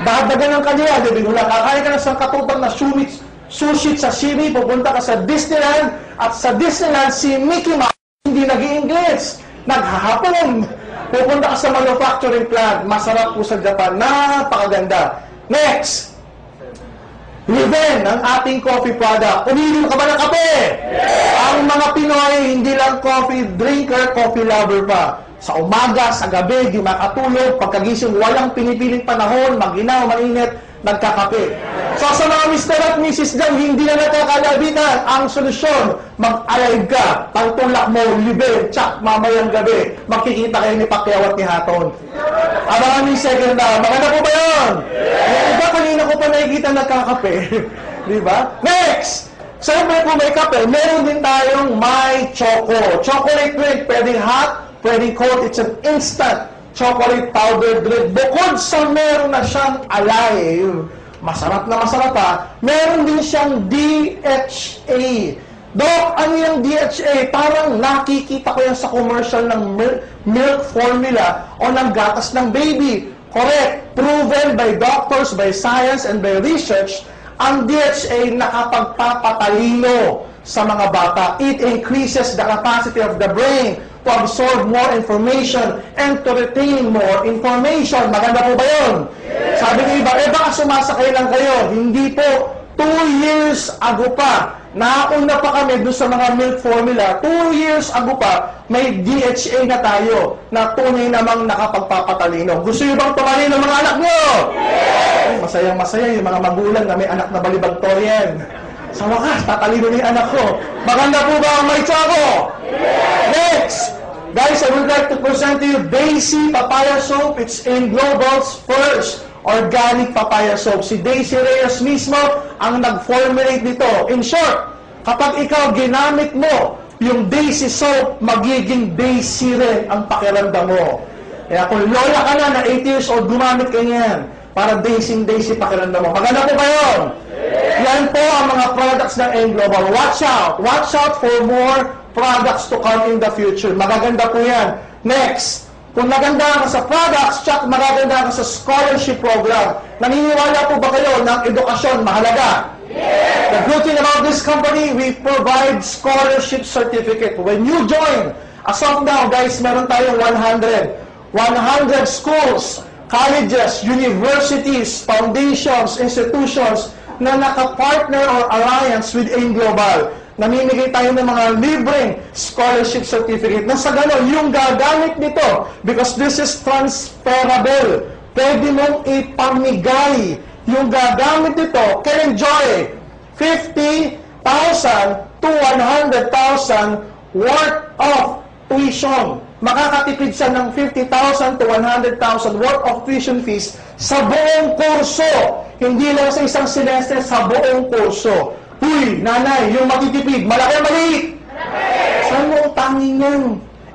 Dadagan ng kanya, di ba? Kakain ka na sa katupang na sushi sashimi, pupunta ka sa Disneyland, at sa Disneyland, si Mickey Mouse, hindi nag-i-English, naghahapon. Pupunta ka sa manufacturing plant, masarap po sa Japan, napakaganda. Next, Liven, ang ating coffee product. Umiinom ka ba ng kape? Ang mga Pinoy, hindi lang coffee drinker, coffee lover pa. Sa umaga, sa gabi, di makatulog, pagkagising, walang pinipiling panahon, maginaw, mainit, nagkakape. So sa mga Mr. at Mrs. dyan, hindi na nagkakalabitan. Ang solusyon, mag-alive ka, pagtulak mo, libe, tsak, mamayang gabi, makikita kayo ni Pacquiao at ni Hatton. Abangan ni second na, maganda po ba yun? Yung iba, kanina ko pa nakikita nagkakape. Di ba? Next! Siyempre kung may kape, meron din tayong My Choco. Chocolate drink, pwedeng hot, pwedeng cold, it's an instant chocolate powder drink. Bukod sa meron na siyang alive, masarap na masarap ha, meron din siyang DHA. Doc, ano yung DHA? Parang nakikita ko yan sa commercial ng milk formula o ng gatas ng baby. Correct. Proven by doctors, by science, and by research, ang DHA nakapagpapatalino sa mga bata. It increases the capacity of the brain to absorb more information and to retain more information. Maganda po ba yun? Sabi ng iba, baka sumasakay lang kayo. Hindi po. 2 years ago pa, nauna pa kami doon sa mga milk formula. 2 years ago pa, may DHA na tayo na tunay namang nakapagpapatalino. Gusto nyo bang tumalino ng mga anak nyo? Masayang-masaya yung mga magulang na may anak na balibagtoryen. Sa wakas, tatalino ni anak ko. Maganda po ba ang may Choco? Next! Guys, I would like to present to you Daisy Papaya Soap. It's in Global's first organic papaya soap. Si Daisy Reyes mismo ang nag-formulate nito. In short, kapag ikaw ginamit mo yung Daisy soap, magiging Daisy rin ang pakiramdam mo. Kaya kung lola ka na 8 years old, gumamit ka niyan para Daisy pakiramdam mo. Maganda po ba yun? Yan po ang mga products ng N-Global. Watch out! Watch out for more products to come in the future. Magaganda po yan. Next, kung maganda ka sa products, tsaka magaganda ka sa scholarship program. Naniniwala po ba kayo ng edukasyon mahalaga? Yes! The good thing about this company, we provide scholarship certificate. When you join, as of now, guys, meron tayong 100 schools, colleges, universities, foundations, institutions na naka-partner or alliance with AIM Global. Namimigay tayo ng mga libreng scholarship certificate na sa gano'n, yung gagamit nito, because this is transferable, pwede mong ipamigay. Yung gagamit nito can enjoy 50,000 to 100,000 worth of tuition. Makakatipid siya ng 50,000 to 100,000 worth of tuition fees sa buong kurso. Hindi lang sa isang semestre, sa buong kurso. Huy, nanay, yung matitipid, malaki o maliit? Saan mo utangin yan?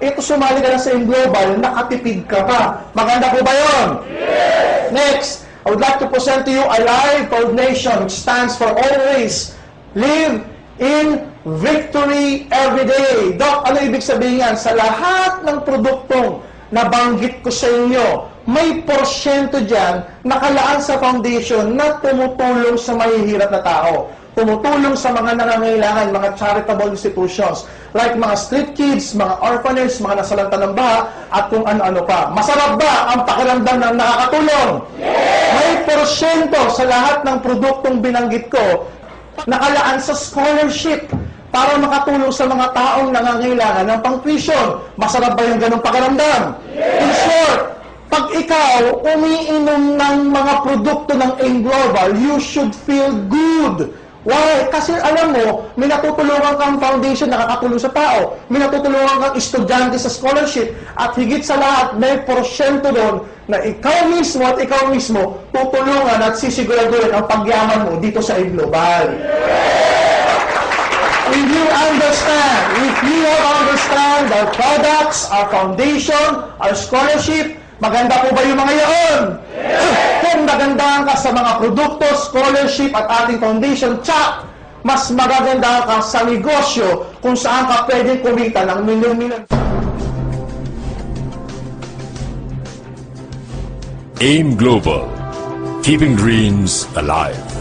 Ito, sumali ka na sa Global, nakatipid ka pa. Maganda po ba yun? Yes! Next, I would like to present to you Alive Coordination, which stands for Always Live in Victory Every Day. Doc, ano ibig sabihin yan? Sa lahat ng produktong nabanggit ko sa inyo, may porsyento dyan nakalaan sa foundation na tumutulong sa mahihirap na tao. Tumutulong sa mga nangangailangan, mga charitable institutions, like mga street kids, mga orphanage, mga nasalanta ng baha, at kung ano-ano pa. Masarap ba ang pakiramdam ng nakakatulong? Yes! May porsyento sa lahat ng produktong binanggit ko, nakalaan sa scholarship para makatulong sa mga taong nangangailangan ng pang-tuition. Masarap ba yung ganong pakiramdam? Yes! In short, pag ikaw umiinom ng mga produkto ng AIM Global, you should feel good. Why? Kasi alam mo, may natutulungan kang foundation na nakakatulong sa tao. May natutulungan kang estudyante sa scholarship. At higit sa lahat, may porsyento doon na ikaw mismo at ikaw mismo tutulungan at sisiguraduhin ang pagyaman mo dito sa AIM Global. If you understand our products, our foundation, our scholarship, maganda po ba yung mga yaon? Yes! Kung nagandahan ka sa mga produkto, scholarship at ating foundation, tsak, mas magaganda ka sa negosyo kung saan ka pwedeng kumita ng milyon-milyon. AIM Global, keeping dreams alive.